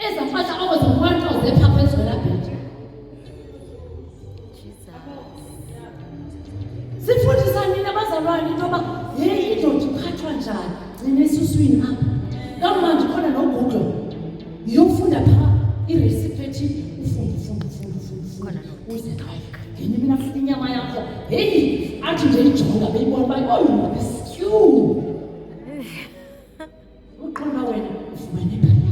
eza mpahla okozinkwanto zepha phezu kwela bhedi. Sifundisa nini abazalwane into yoba yeyi indoda iphathwa njani gcina esuswini apha kamanje khona noGoogle yofunda phaa irecipe ethi ufunde uze ngenye mina futhi inyama yakho heyi athi nje ijonga beyibona uba oyu stew uqonda wena ufumane phaya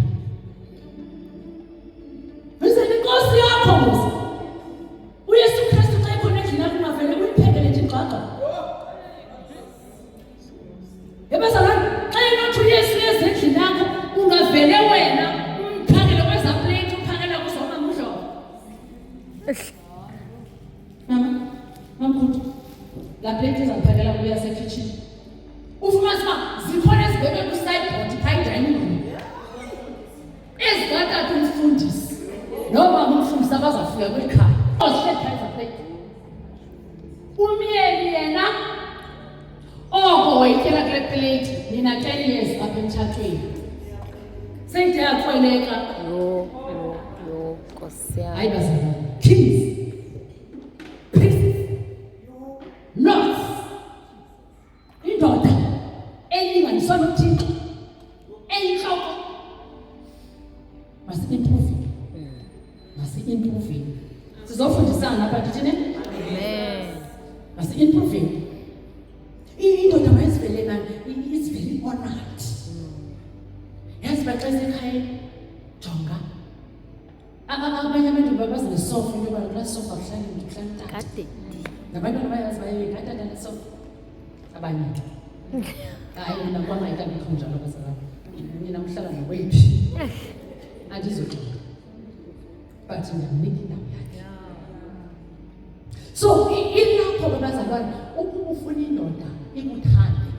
black lady, nina 10 years apha emtshatweni. Sendiyakrweleka. Yo, Nkosi yami. Hayi bazalwane. Kings. Priests. Lords. Indoda elinganiswa noThixo. Enhloko. Masi-improve. Masi-improve. Sizofundisana apha thina. Amen. Masi-improve. Indoda mayizivele nani is very honored. Yazi baxesa ekhaya jonga. Abanye abantu babazi nesofa into yoba kulaa sofa kuhlala tata. Kade. Nabantwana bayazi bayekatata nesofa. Abanye. Hayi mina kwanga ayikabikho njalo bazalwane. Mina mhlala nokwephi. Andizoxoxa. But ndiyamnika indawo yakhe. So ilapho babazalwane ukuba ufuna indoda ikuthande.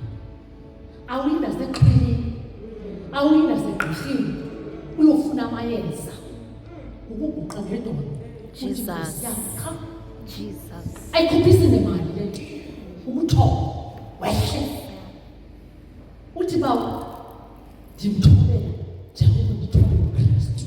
Awuyinda seqhilini. Awuyinda segqirhini. Uyofuna amayeza. Ukuguqa ngendoda. Jesus. Yakha. Jesus. Ayikhuphisi nemali le nto. Umthobo wehle. Uthi bawo ndimthobela njengoba ndithobela uKristu.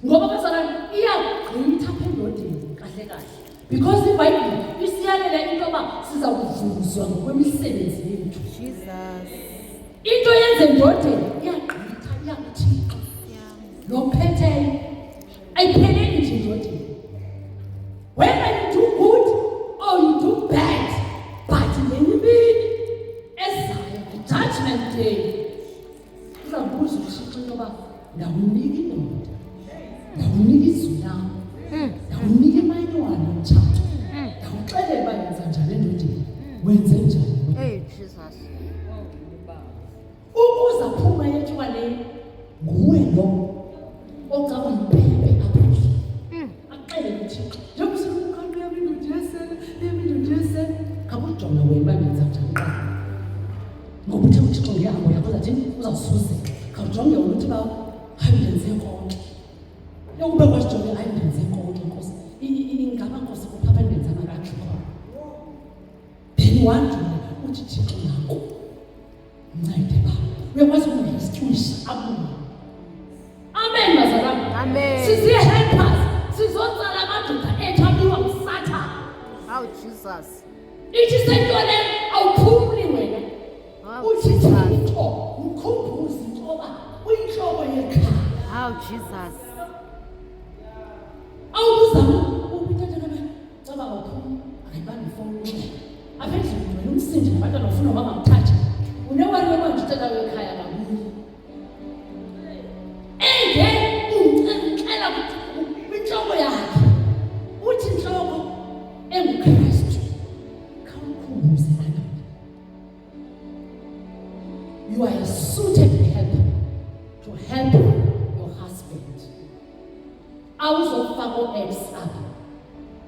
Ngoba bazalwane iyagqitha apha endodeni kahle kahle. Because iBhayibhile isiyalela into yoba siza kuvuzwa ngokwemisebenzi yethu. Jesus. Into yenze endodeni iyagqitha iyakuthixo. Lo phetheyo ayipheleli nje endodeni. Whether you do good or you do bad, but ngenye imini ezayo ku-judgment day uzawubuza uThixo into yoba ndawunika indoda, ndawunika izwi lam, ndawunika imayinwana yomtshato, ndawuxelela uba yenza njani endodeni, wenze njani. Hey, Jesus. Ukuze aphuma etywaleni nguwe lo ocaba uyiphembe apha endlini. Axelele uThixo njengoba usebukhulu yami indoda yesele kabujonga wena uba benza njani qa. Ngoba uthe uThixo ngehambo yakho uzathini uzawusuzeka. Khawujonge wena uthi uba hayi ndenze konke. Yokuba kwasijonge hayi ndenze konke Nkosi. Ingaba Nkosi kupha apha ndenza amakatsho khona. Then wanjula uthi Thixo nako. Mncede ba. Uyakwazi ukungayisitwisha abuye. Amen bazalwane. Amen. Sizi-help us. Sizotsala amadoda ethu abiwa nguSathane. Oh, Jesus. Ithi sentole awuphumli wena. Oh, Uthi Jesus. Thixo mkhumbuze intoba uyinhloko yekhaya. Oh, Jesus. Awuzama ukuthatha kana caba awuphumi ayibambe ifoni nje. Apha endlini wena umsindi nabantwana ufuna bangamthatha. Unewari wemanje ucela wekhaya kabuye. Ucela kwinhloko yakhe. Uthi inhloko enguKristu. Khawukhumbuze lana. You are a suited helper to help your husband. Awuzofaka o-ex apha.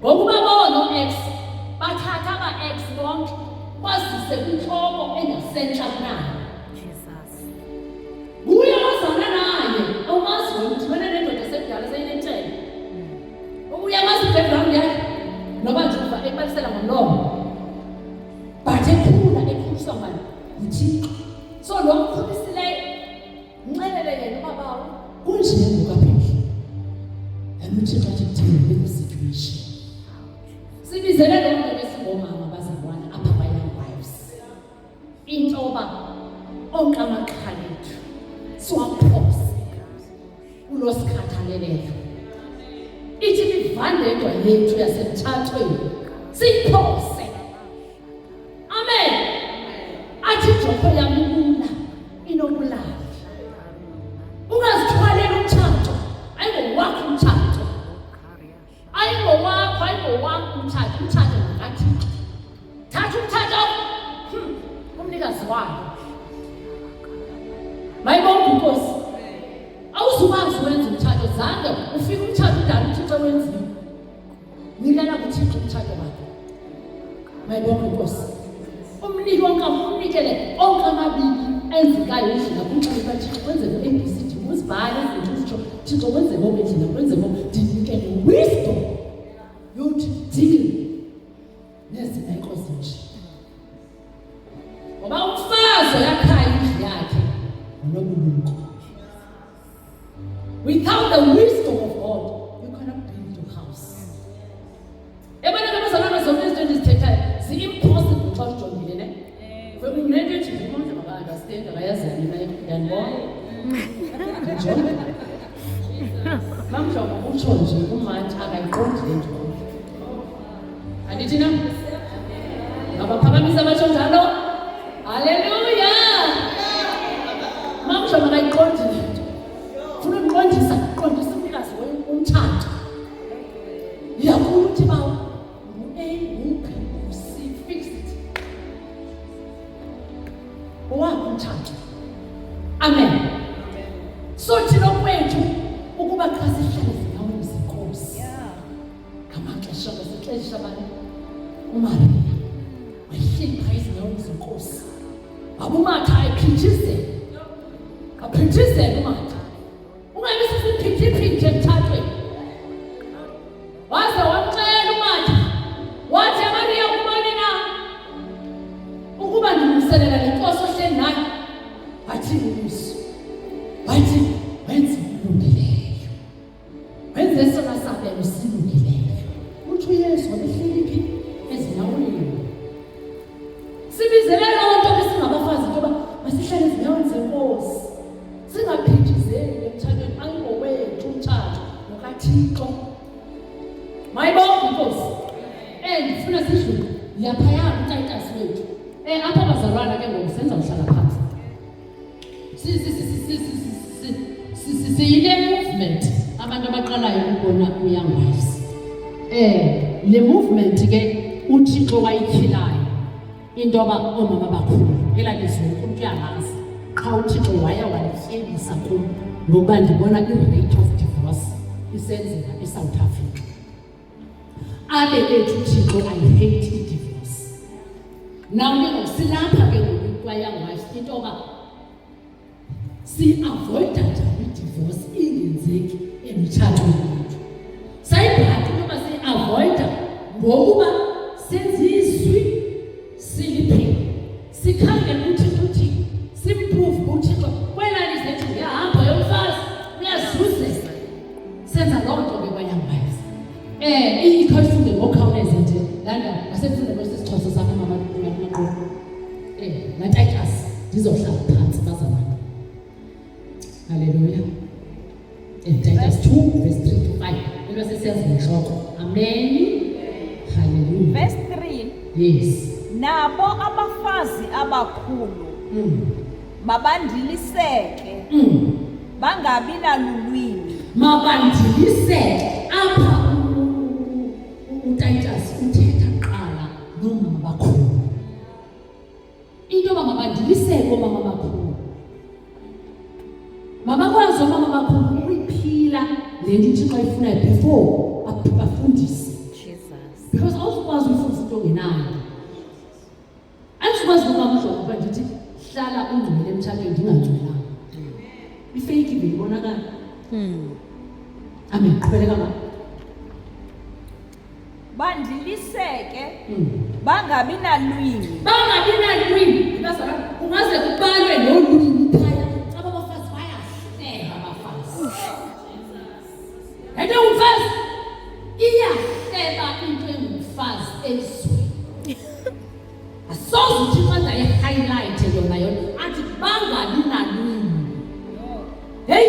Ngokuba bona-ex bathatha aba-ex bonke bazise kwinhloko engasentla kunayo. Jesus. Nguye ozana naye awumazi wena ukuthi wena nendoda esekudala seyinentshele. Uyamazi i-background yakhe noba nje uva ekubalisela ngomlomo. But ekhuliswa ngani nguThixo. So lo mkhulisileyo mncelele yena ubabawo kunje ngokaphezulu. And uThixo athi kuthini le situation. Sibizele lo muntu besingomama bazalwane apha kwa-young wives. Intoba onke amaqhala ethu siwaphose kulo sikhathaleleyo. Ithi imivandedwa yethu yasemtshatweni siyiphose. Amen. Athi ijopho yami ilula inobulali. Ungazithwaleli umtshato ayingowakho umtshato. Ayingowakho ayingowakho umtshato. Umtshato ngukaThixo. Thatha umtshato kumnikazi wayo. Mayibonke Nkosi. Awuzumazi wenza umtshato zange ufike umtshato udala uThixo wenzile. Nikela kuThixo umtshato wakho. Mayibonke Nkosi. Umnikele onke amabili enzekayo endlini akunxele uba Thixo kwenzeke u-ABCD uzibhale izinto uzitsho Thixo kwenzeke okwendlini kwenzeke ndinikele wisdom yokuthi deal nezimeko zinje. Ngoba umfazi oyakhaya indlu yakhe nobulumko. Without the wisdom of God, you cannot build your house. Ebona abazalwana zonke izinto ezithethayo zi-impossible xa ujongile ne. Unento ethi umuntu maka-understand akayazani naye ndanibona. Mamjonga utsho nje umathi akayiqondi le nto. Andithi na? Ngabaphakamisa abatsho njalo. Haleluya! Mamjonga akayiqondi le nto. Funa uqondisa umnikazi umtshato. Yakulo uthi bawo ngu-A, ngu-B, ngu-C, fix it. Owakho umtshato. Amen. So thina kwethu ukuba xa sihlale ezinyaweni zenkosi. Ngamaxesha ngasixesha bani uMaria wayehleli phaya ezinyaweni zenkosi. Abumatha ayiphithizele. Aphithizele uMatha. Ungabe sisiphithiphithi emtshatweni. Waze wamxela uMatha. Wathi Maria kubani na? Ukuba ndilungiselela le nkosi ohleli nayo. Wathi uYesu. Wathi wenze ulungileyo. Wenze esona sabelo silungileyo. Uthi uYesu wabehleli phi? Ezinyaweni. Sibizele loo nto besingabafazi intoba masihlale ezinyaweni zenkosi. Singaphithizeli emtshatweni angowethu umtshato nokaThixo. Mayibonke inkosi. Ndifuna sidlule. Yaphaya uTayitasi wethu. Apha abazalwana ke ngoku senza uhlala phansi. Siyile movement abantu abaqalayo ukubona uYoung Wives. Le movement ke uThixo wayikhilayo into yoba oomama bakhulu elalizwe umuntu uyalazi xa uThixo waya walityebisa kum ngokuba ndibona i-rate of divorce isenzeka eSouth Africa. Abe ethu uThixo I hate i-divorce. Now ke silapha ke ngoku kwaYoung Wives into yoba si-avoida njani i-divorce ingenzeki emtshatweni wethu. Sayibhati into yoba si-avoida ngokuba senzizwi siliphile. Sikhangela uThixo uthi simprove uThixo kwela lizethu uyahamba yomfazi uyazuzisa. Senza loo nto ke kwaYoung Wives. Ikhoyifunde ngokhawuleza nje landa ngasefunde kwesisixhosa sami maqoqo. Natayitasi ndizohlala phansi bazalwane. Hallelujah. Titus 2 verse 3 to 5. Bese siyazi nhloko. Amen. Hallelujah. Verse 3. Yes. Nabo abafazi abakhulu mabandiliseke bangabi nalulwimi. Mabandiliseke apha uTitus uthetha qala nomama bakhulu. Into yoba mabandiliseke omama bakhulu. Mabakwazi omama bakhulu ukuyiphila le nto uThixo ayifunayo before bafundise. Jesus. Because awuzukwazi ukufundisa into ongenayo. Andikwazi ukuba mhlophe ndithi hlala ungcwele emtshatweni ndingangcwelanga. Ifake ibonakala. Amen. Qhubeleka mama. Bandiliseke bangabi nalwimi. Bangabi nalwimi. Ibazala ungaze kubalwe nolwimi phaya. Aba bafazi bayahleka abafazi. Ede umfazi iyahleka into engumfazi ezweni. Asoze uthi manje ayi-highlight yona athi bangabi nalwimi. Hey,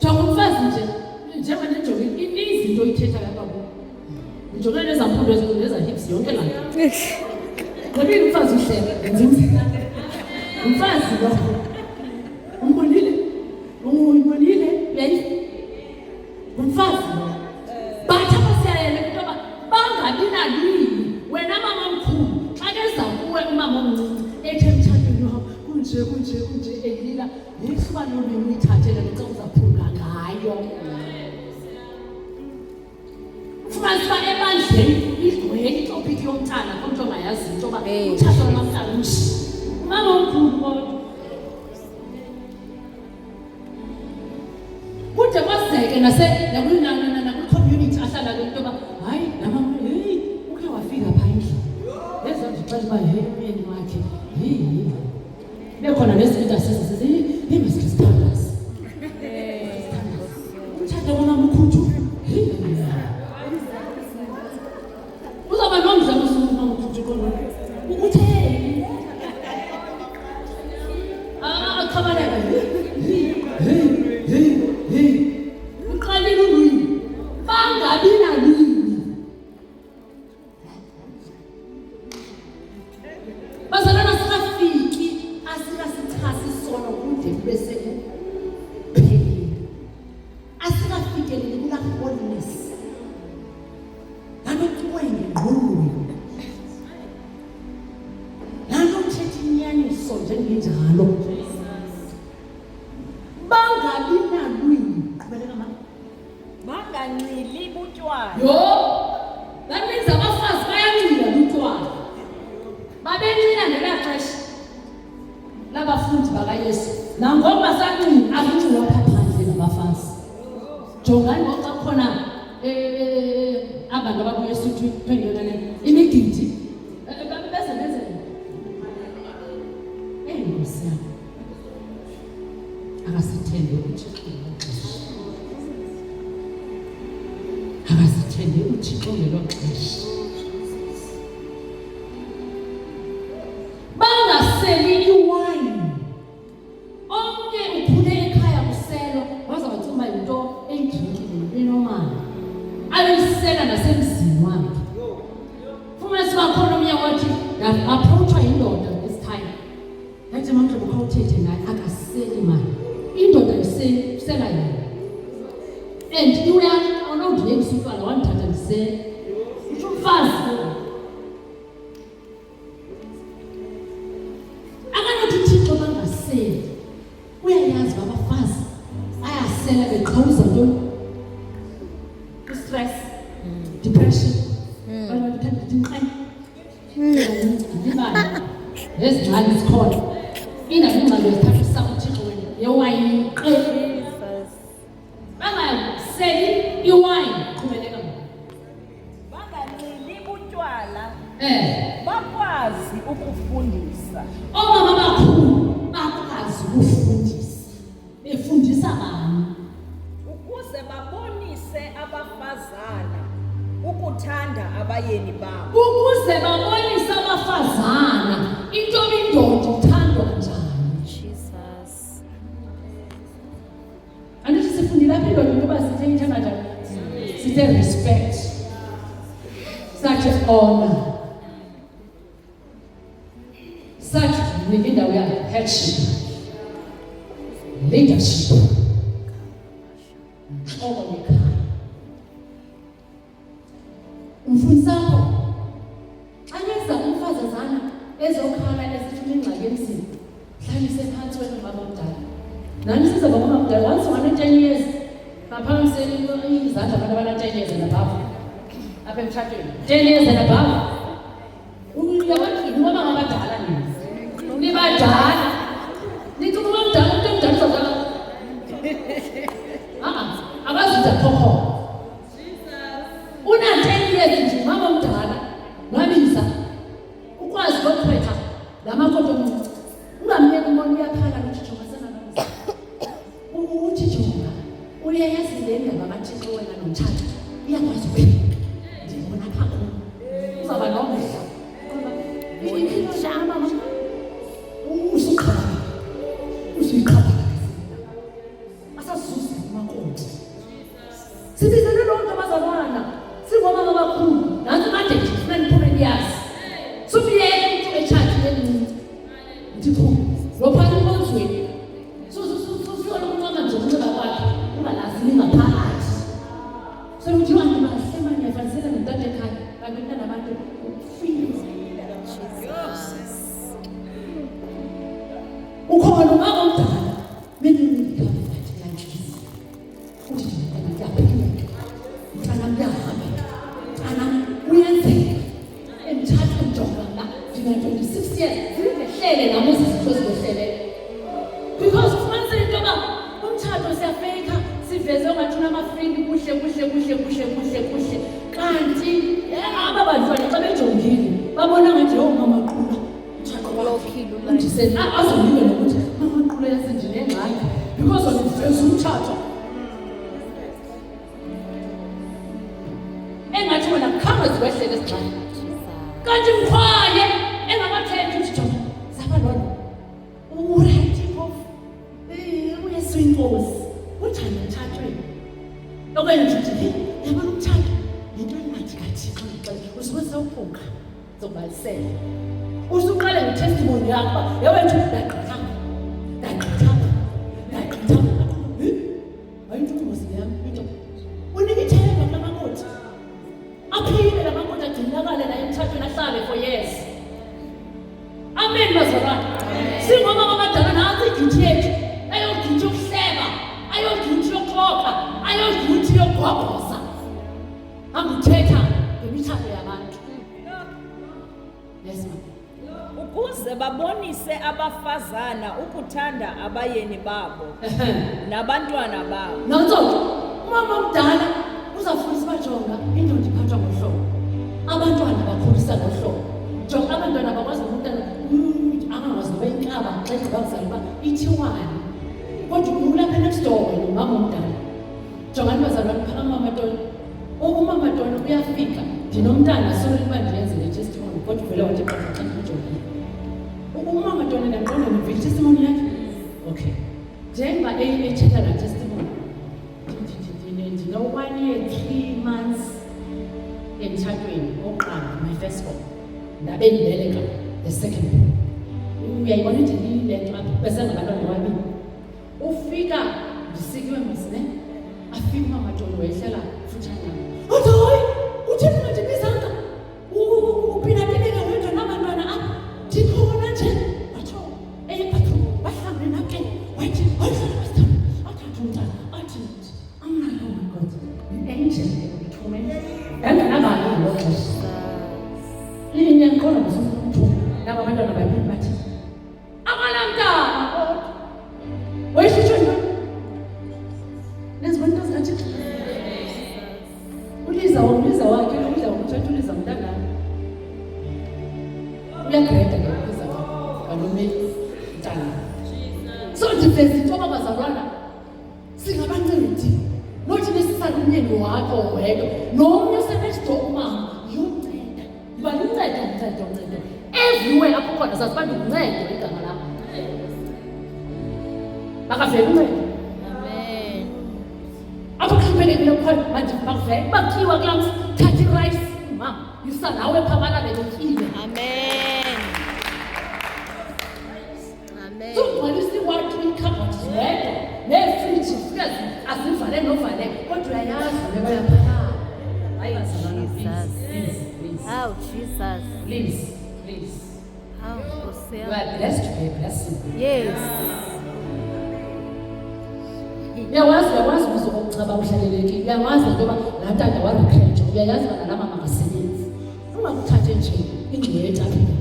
jonga umfazi nje njengoba njengoba ininzi into oyithetha lapha kubo. Njengoba nezampulo ezahips yonke la nto. Ngoba umfazi uhleka nzinzi. Umfazi lo. Umbonile? Yayi. Umfazi lo. Batha basiyayela into yoba bangabi nalwimi. Wena mama mkhulu xa keza kuwe umama omncinci ethe emtshatweni wakho kunje elila yihluba nolwimi uyithathele xa uzaphunga ngayo. Ufumanise uba ebandleni igcwele itopiki yomntana konto ongayazi into yoba umtshato wamamhlala umshi. Umama omkhulu kodwa. Kude kwazeke nakwi-community ahlala le nto yoba hayi namama uke wafika phaa endlini. Leza ndixela uba umyeni wakhe bekhona nesibita sisize imesikhazi umthatha kona mkhuthu uzaba nomdla musuma mkhuthu kona ukutheni akhabaleka uqalile ulwimi bangabi nalwimi bazalana sikafiki asikasichasi sona kude bese kuphelile asikafikeleli kula holiness nanokuwenge ngqondweni nanothetha inyaniso njengenjalo bangabi nalwimi qhubeleka mama bangancili butywala yo that means abafazi bayancila butywala babencila ngelaxesha labafundi bakayesu nangoku basancila akuncilwa phandle nabafazi jongani ngoxa khona abantu ababuye esuthwini phendulane imigidi beze Nkosi yami akasithembe uThixo akasithembe uThixo ngelo xesha bangaseli iwayini omnye ukhule ekhaya kuselo wazawuthuma into eyidrinkile enomali ayisela nasemzini wakhe fumanisa bakhona omnye wathi approachwa yindoda this time yathi mamhlobo khawuthethe naye akaseli mali indoda isela yena and iwe awunondiyekisa utywala wandithatha ndisela utsho umfazi akanothi uThixo bangaseli uyayazi babafazi ayasela beqhawuza ntoni stress depression libani ezingxaki zikhona ingabingxaki ezithathisa uThixo wena yewayini bangaseli iwayini qhubeleka bangancili butywala bakwazi ukufundisa omama bakhulu bakwazi ukufundisa befundisa bani ukuze babonise abafazana ukuthanda abayeni babo ukuze babonise abafazana into indoda ithandwa njani Jesus. andithi sifundile apha indoda into yoba sithe ithanda njani sithe respect such honor such nike indawo yayo headship leadership nhloko yekhaya umfundisakho anyenza umfazazana ezokhala esithi ingxaki emzini hlalise phansi wena baba omdala nani siza baba omdala once wana 10 years baphakamiseni izandla abantu abana 10 years and above apha emtshatweni 10 years and above uyabantwini ubaba ngabadala nibadala nithi uba omdala umntu omdala uzakala akazuza phokho una 10 years nje mama omdala nwabiza ukwazi kokupheka lamakoto ungamyeka umbona uyakhala noThixo ngasana uThixo uyayazi le ndaba kaThixo wena nomthatha uyakwazi ukupheka ndibona kakhulu uzaba nomdla usikhapha asazuza umakonto sibizele lonke abazalwana singomama abakhulu nansi manje funa niphume niyazi sufiyele umuntu etshathi elincinci ndithu lophana umonzweni sufiyole uncama nje unceba kwakhe ungalazi lingaphakathi sokuthi wantu basema niyafanisela nomntana ekhaya kanti umntana abantu ukhona umama omdala mina ngikhabe ngathi langizi uthi mntana ngiyaphila mntana ngiyahamba mntana uyenzeka emthatha emjonga la ndina 26 years zilehlele namo sizitho zilehlele because kufanele into yoba umtshato siyafeyikha siveze ungathi unamafrendi kuhle kanti aba bantwana xa bejongile babona ngathi umama qula umtshato wakhe Uphila ulife. undiseni azoniwe nokuthi amaqule yasenjini engxaki because wanifeza umtshato engathi wena khange ziwehlele esixhani kanti mkhwaye engabathetha ukuthi jonga zaba lona urayithi phofu uyesuyinkosi uthanda emtshatweni okwenye ukuthi yabona umtshato yinto engathi kathixo usuke sewuphuka zobalisela usuqale ngetestimony yakho uba yewethu ndagqithanga hayi intokozi yam into unikithemba kula makoti aphile la makoti agcinakale naye emtshatweni ahlale for years. Amen bazalwane. Singoma abadala nansi iduty yethu ayoduty yokuhleba ayoduty yokuxoxa ayoduty yokugwagwisa anguthetha ngemitshato yabantu. Yes ma'am. Ukuze babonise abafazana ukuthanda abayeni babo nabantwana babo. Nanso umama mdala uzafundisa bajonga indoda iphathwa ngohlobo. Abantwana bakhulisa ngohlobo. Jonga abantwana bakwazi umntana angawazi noba inkaba xa igqiba kuzala uba ithiwani. Kodwa ulapha next door wena umama mdala. Jonga bazalwane phaa umama Ntoni. Umama Ntoni uyafika. Ndinomntana sorry uba ndiyenze le testimony kodwa vele wathi xa ngijongile. Umama Ntoni ndaqonda ngivile testimony yakhe. Okay. Njengoba ethetha la testimony. Ndino 1 year 3 months emtshatweni oqala my first born. Ndabe ndibeleka the second born. Uyayibona nje le nto apha bese ngabantwana ababini. Ufika ndisikiwe masine. Afika umama Ntoni wayehlela futshana. Hayi, uthini manje bizanga? Uphinda-phindeka wedwa nabantwana apha. Ndikhona nje. Watsho bathroom bahlambe nake. Wathi hayi pastor. Athatha umntana athi amnalo my God. Angel ethumela. Yanganabani lo xesha. Yini yangikhona ngosuku laba abantwana babili bathi amalantana kodwa wayisho nje nezibona into zikathi uliza wakhe udla umthatha uliza umntana uyagreda ngekuza kalome mntana so ndizezinto abazalwana singabancedi nothi nesisala umyeni wakho wedwa nomnye usenesto umama yonceda iba luncedo everywhere apho khona sasibantu uncedo igama lakho bakavela uncedo. Amen. Apho kuhlelekile khona manje bakuvela bakhiwa klams thathi rice mama yusa nawe phamana lekile. Amen. Amen. So gcwalisa iwathi ikhabhothi wedwa neefriji fika azivale novale kodwa uyayazi le bayaphala. Hayi bazalwana please. Oh, Jesus. Please. Oh, You Hosea. are blessed to be a blessing. Yes. Uyawazi uzokucaba uhlalelekile. Uyawazi intoba laa ntanda warikrentsha. Uyayazi uba nalaa mama akasebenzi. Ungakuthathe nje ingxoyo etafile.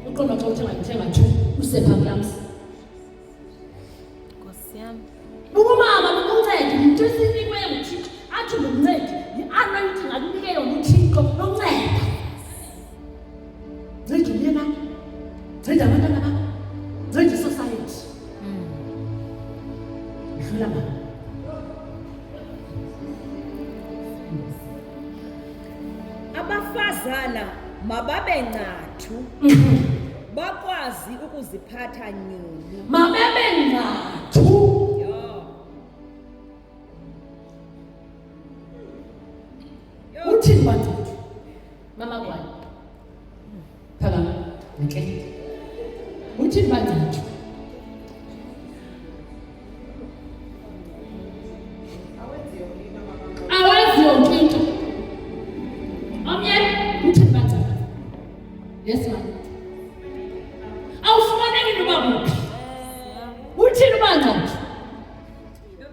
Uqonda xa uthenga 2 usepha klams. Hosea. Umama ukunceda into esinikweyo nguThixo. Athi ngumncedi. I-anointing akunike yona uThixo nonceda. Nceda umyena. Nceda abantwana bakho. Nceda isociety. Dlula mama. Abafazana mababe nqathu bakwazi ukuziphatha nyulu. Mabebe nqathu. Uthini bantu? Mama kwani? Phakama. Okay. Uthini bantu? Awazi yonke into. Omnye uthini bantu? Yes ma'am. Awufumaneki noba kuphi. Uthini bantu?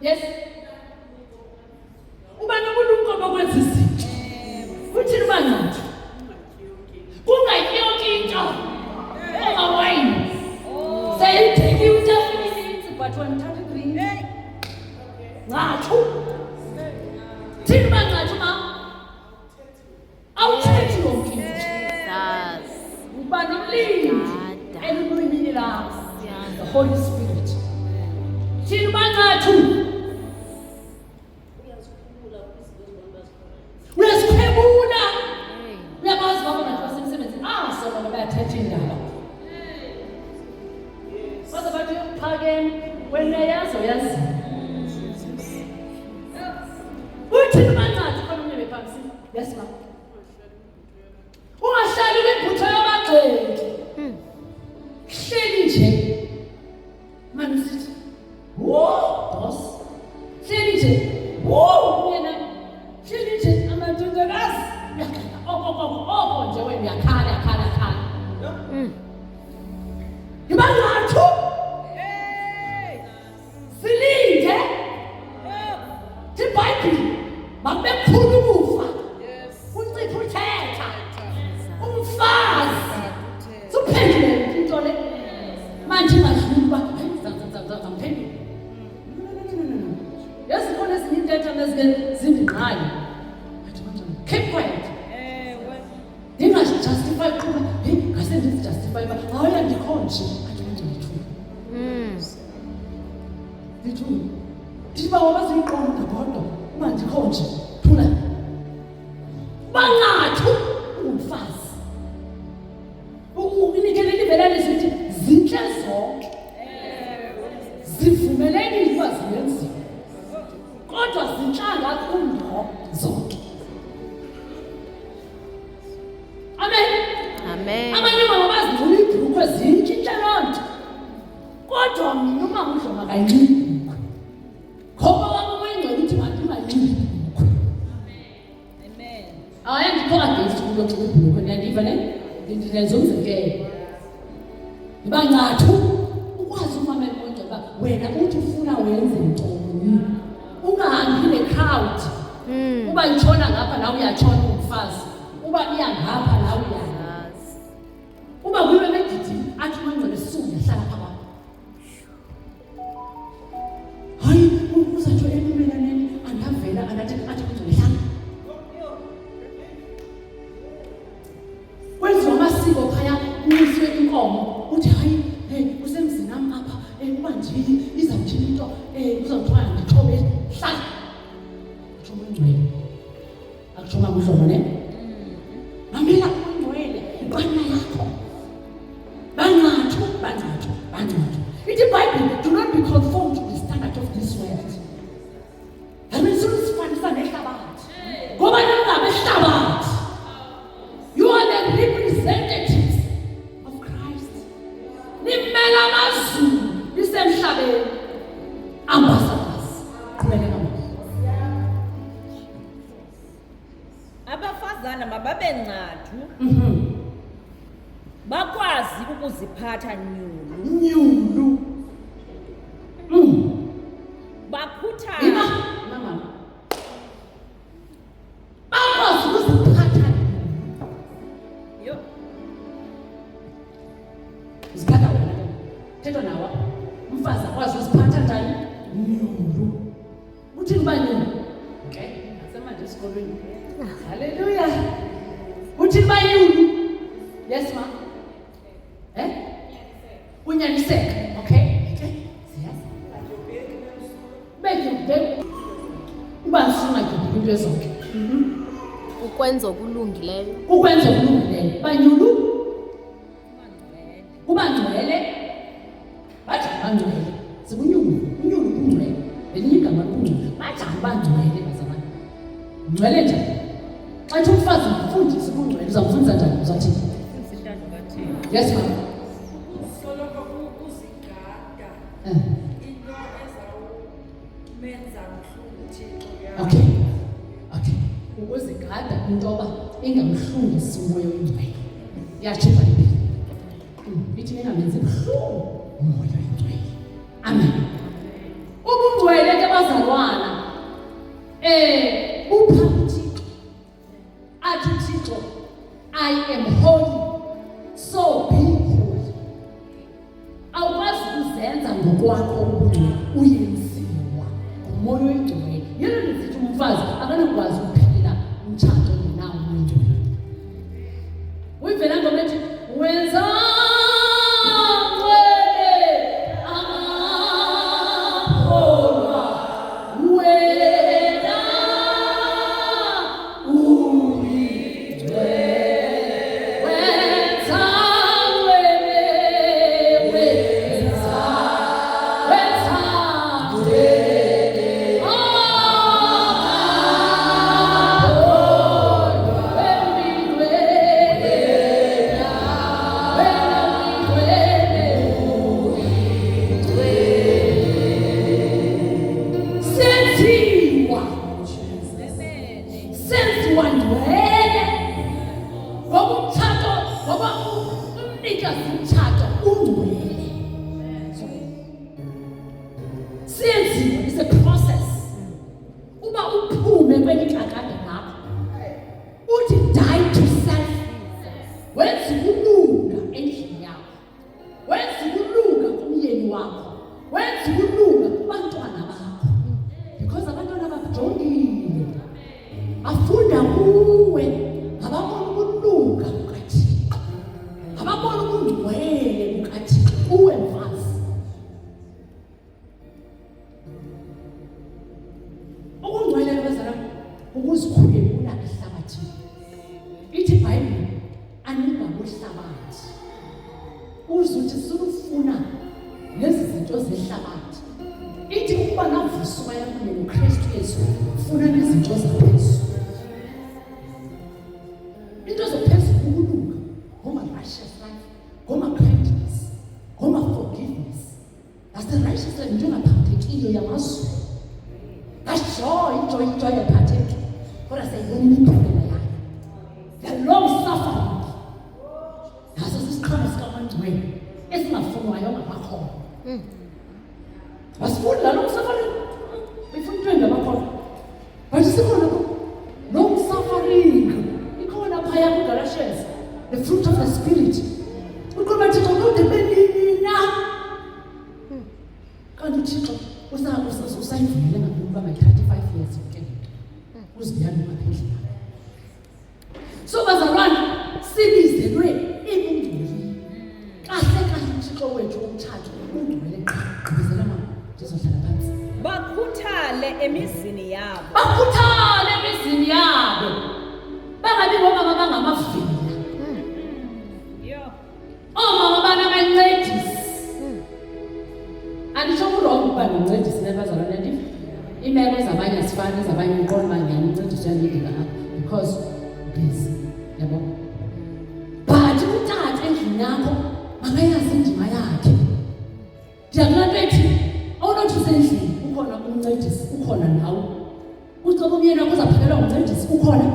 Yes. Uba nobulumko bokwenza izinto. Uthini bantu? Kungatyi yonke into. Ungawayini. Sayitheki utafilisi but 133. Nqathu. Thini bantu ma? Awuthethi yonke into. Jesus. Uba nomlindi. Dada. Holy Spirit. Thina banqathu uyasikhebula. Uyabazi baba nathi basemsebenzini sona bayathetha indaba. Baza bathi phakeni wena yazo yazi. Uthina banqathu khona umnye bephamsi. Yes ma. Ungahlali kwibhutha yabagxeki. Hleli nje. Manje usithi, "Wo, boss." Hleli nje. Wo, yena. Hleli nje amantundakazi. Oko nje wena yakhala. Ibanqathu. Silinde. iBhayibheli makubekhulu ukufa. Uncipha uthetha. Umfazi. Suphendule into le. Manje ngadlula uba ngiphendule. Yazi khona ezinye intetha nezike zindinqayo. Athi kanjani? Keep quiet. Ndingazijustify kuba ngase ndizijustify uba hayi andikho nje. Athi kanjani ndithule. Ndithule. Ndithi uba wabaziyiqonda kodwa uba ndikho nje. Thula. Banqathu umfazi. Unikele livela lesithi zinhle zonke. Zivumelekile uba ziyenziwe. Kodwa zinhlanga kundo zonke. Amen. Abanye mama bazivula ibhulukwe zintshintshe loo nto. Kodwa mina uma ngidloma kancane. Ngoba wami uyingcwele uthi mandinganxibi ibhulukwe. Amen. Ayandikho against umuntu onxiba ibhulukwe niyandiva ne? Ndenza umzekelo. Ibanqathu ukwazi umamela umuntu uba wena uthi ufuna wenze ntoni. Ungahambi ne-crowd. Uba itshona ngapha nawe uyatshona umfazi. Uba iya ngapha nawe uyayazi. Uba kube begidi athi uMangcwele suku yahlala phakathi. Hayi uzatsho emumenaneni angavela angathi athi uMangcwele hlala. Kwenziwa amasiko phaya kuniswe inkomo. Uthi hayi usemzini nami apha uba njini izawuthini into uzawuthiwa ngithobele hlala. Atsho uMangcwele. Akutsho mangudlomo ne? Mamela uMangcwele ibana yakho. Banqathu. Ithi iBhayibheli, do not be conformed to the standard of this world. Yami sifanisa nehlabathi. Ngoba nangabe ihlabathi. You are the representatives of Christ. Nimela amazulu lisemhlabeni. Ambassadors. Kumele abafazana mababe nqathu. Bakwazi ukuziphatha nyulu. Bakhuthaze. Mama. Bakwazi ukuziphatha. Yo. Uziphatha wena. Thetha nawe. Umfazi akwazi ukuziphatha njani? Nyulu. Uthini ba nyulu? Okay. Asemanje esikolweni. Hallelujah. Uthini ba nyulu? Yes ma. Unyaniseka. Okay. Siyazi. Beke uba sifuna into zonke. Ukwenza okulungileyo. Banyulu. Ubangcwele. Bathi bangcwele. Sibunyulu kungcwele. Elinye igama lokungcwele. Bathi bangcwele bazalwane. Ngcwele njani? Xa uthi umfazi mfundisi kungcwele uzamfundisa njani? Uzathi yes ma'am. Soloko uzigada into ezawumenza mhlungu uThixo yakho. Okay. Ukuzigada into oba ingamhlungisi umoya oyingcwele. Yatsho iBhayibheli. Ithi ingamenzi buhlungu umoya oyingcwele. Amen. Ubungcwele ke bazalwana. Upha uThixo. Athi uThixo, I am holy. So be holy. Awukwazi ukuzenza ngokwakho ubungcwele uyenziwa ngumoya oyingcwele. Yena ndithi umfazi akanakwazi ukuphila umtshato ongenawo umoya oyingcwele. Uyivela ngoma ethi wenza ngcwele wakho wenza ukulunga kubantwana bakho, because abantwana bakujongile bafunda kuwe, ababona ukulunga kukaThixo, ababona ubungcwele bukaThixo kuwe mfazi. Ukungcwele bazalwa ukuzikhulekela ehlabathini. Ithi iBhayibheli aningabo ihlabathi. Uzuthi sifuna lezi zinto zehlabathi. Ithi ukuba navuswa yakho noKristu Yesu ufuna izinto zaphezulu. Into zaphezulu ukulunga, ngoma righteous life, ngoma kindness, ngoma forgiveness. That's the righteous life njengaphathekiyo yamazulu. That's joy yaphatheki. Kodwa sayibona imiphumela yayo. The long suffering. Naso sisiqhamo sikaMangcwele esingafunwayo ngamakhono. Basifunda la long suffering. Befundwe ngamakhono. But sikhona long suffering. Ikhona phaya kuGalatians. The fruit of the spirit. Ukuba Thixo kude benina. Kanti Thixo usayivile ngakuba by 35 years ke. Uziyami ngaphezulu. So bazalwane sibizelwe ebungcweleni. Kahle Thixo wethu umthathu ubungcwele ngibizela mama sizohlala phansi. Bakhuthale emizini yabo. Bakhuthale emizini yabo. Bangabi ngomama bangamavila. Yo. Omama banabancedisi. Andisho kuloko ukuba noncedisi nebazalwane ndithi imeko zabanye asifani zabanye uqonda manje uncedisi uyandika apha because busy yabo. But uthathe endlini yakho makayazi indima yakhe. Ndiyakulapha ethi awunothi usendlini ukhona umncedisi ukhona nawe. Ucaba umyeni wakho uzaphelelwa umncedisi ukhona.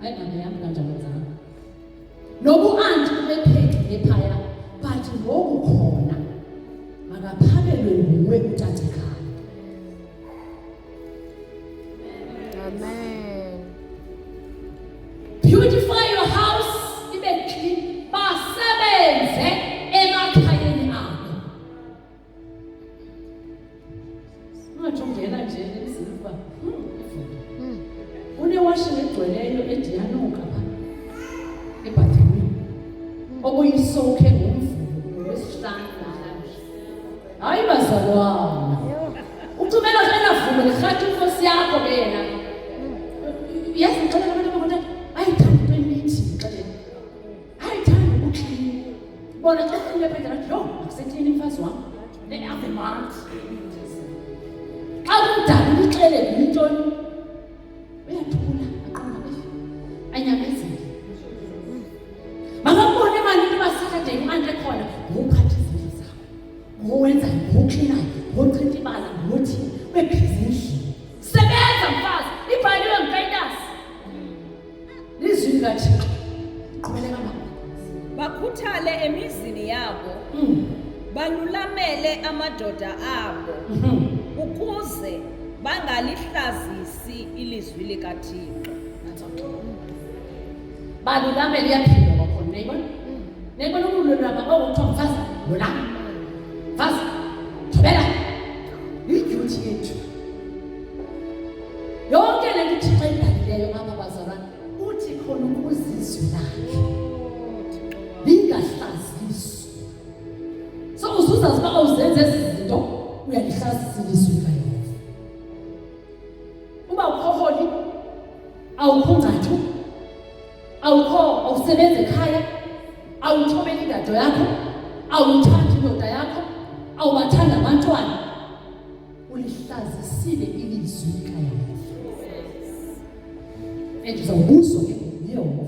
Hayi mama yami kanjalo zami. Nobu anti ubepheki ephaya but ngoku khona makaphabelwe nguwe utathekayo. Amen. Beautify your house, ibe clean, basebenze emakhayeni abo. Ungajongela nje emzini uba unewashing egcweleyo ediyanuka pha ebhathini obuyisokhe ngomvulo wesihlanu namhlanje. Hayi bazalwana, ucumela khona vume lirhatha inkosi yakho ke yena. Yazi ngixelela abantu abangona ayithanda into emithi ngixelela. Ayithanda ukuklina. Bona xa ufike phela ngathi lo akuseklini mfazi wami. Ave month. Xa umdala uxele ngintoni? Uyathula aqonda anyamezile. Makabone manje into basakade imanje khona ngophatha izindlu zakho. Ngowenza ngoklinayo, ngochitha ibala ngothi bephiza endlini. Sebenza mfazi, ibhaliwe nguTitus. Lizwi likaThixo. Qhubeleka mama. Bakhuthale emizini yabo. Balulamele amadoda abo ukuze bangalihlazisi ilizwi likaThixo. Balulamele yaphila kwakhona nayibona. Nayibona ukululama okuthiwa mfazi lulama. Mfazi thobela. Yi-duty yethu. Yonke le nto Thixo ayidalileyo ngapha bazalwane uthi khona ukuzizwi lakhe. Lingahlaziswa. So uzuzazi uba awuzenze ezi zinto uyalihlazisa ilizwi likaYehova. Uba ukhoholi awukho ngcathu awusebenzi ekhaya awuthobeli ingado yakho awuyithandi indoda yakho awubathanda abantwana ulihlazisile ilizwi likaYehova. And uzawubuzwa ke nguYehova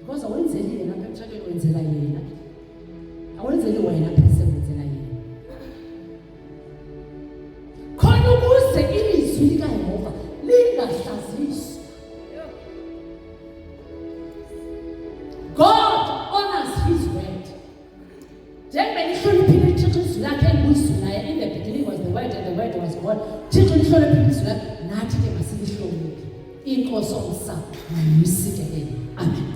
because awenzeli yena apha emtshatweni wenzela yena, awenzeli wena phese wenzela yena. Khona ukuze ilizwi likaYehova lingahlaziswa. God honors his word. Njengoba lihloniphile Thixo izwi lakhe elibuzwe naye, in the beginning was the word and the word was God. Thixo lihloniphile izwi lakhe nathi ke masilihloniphe. Inkosi omsapho mayimsikele. Amen.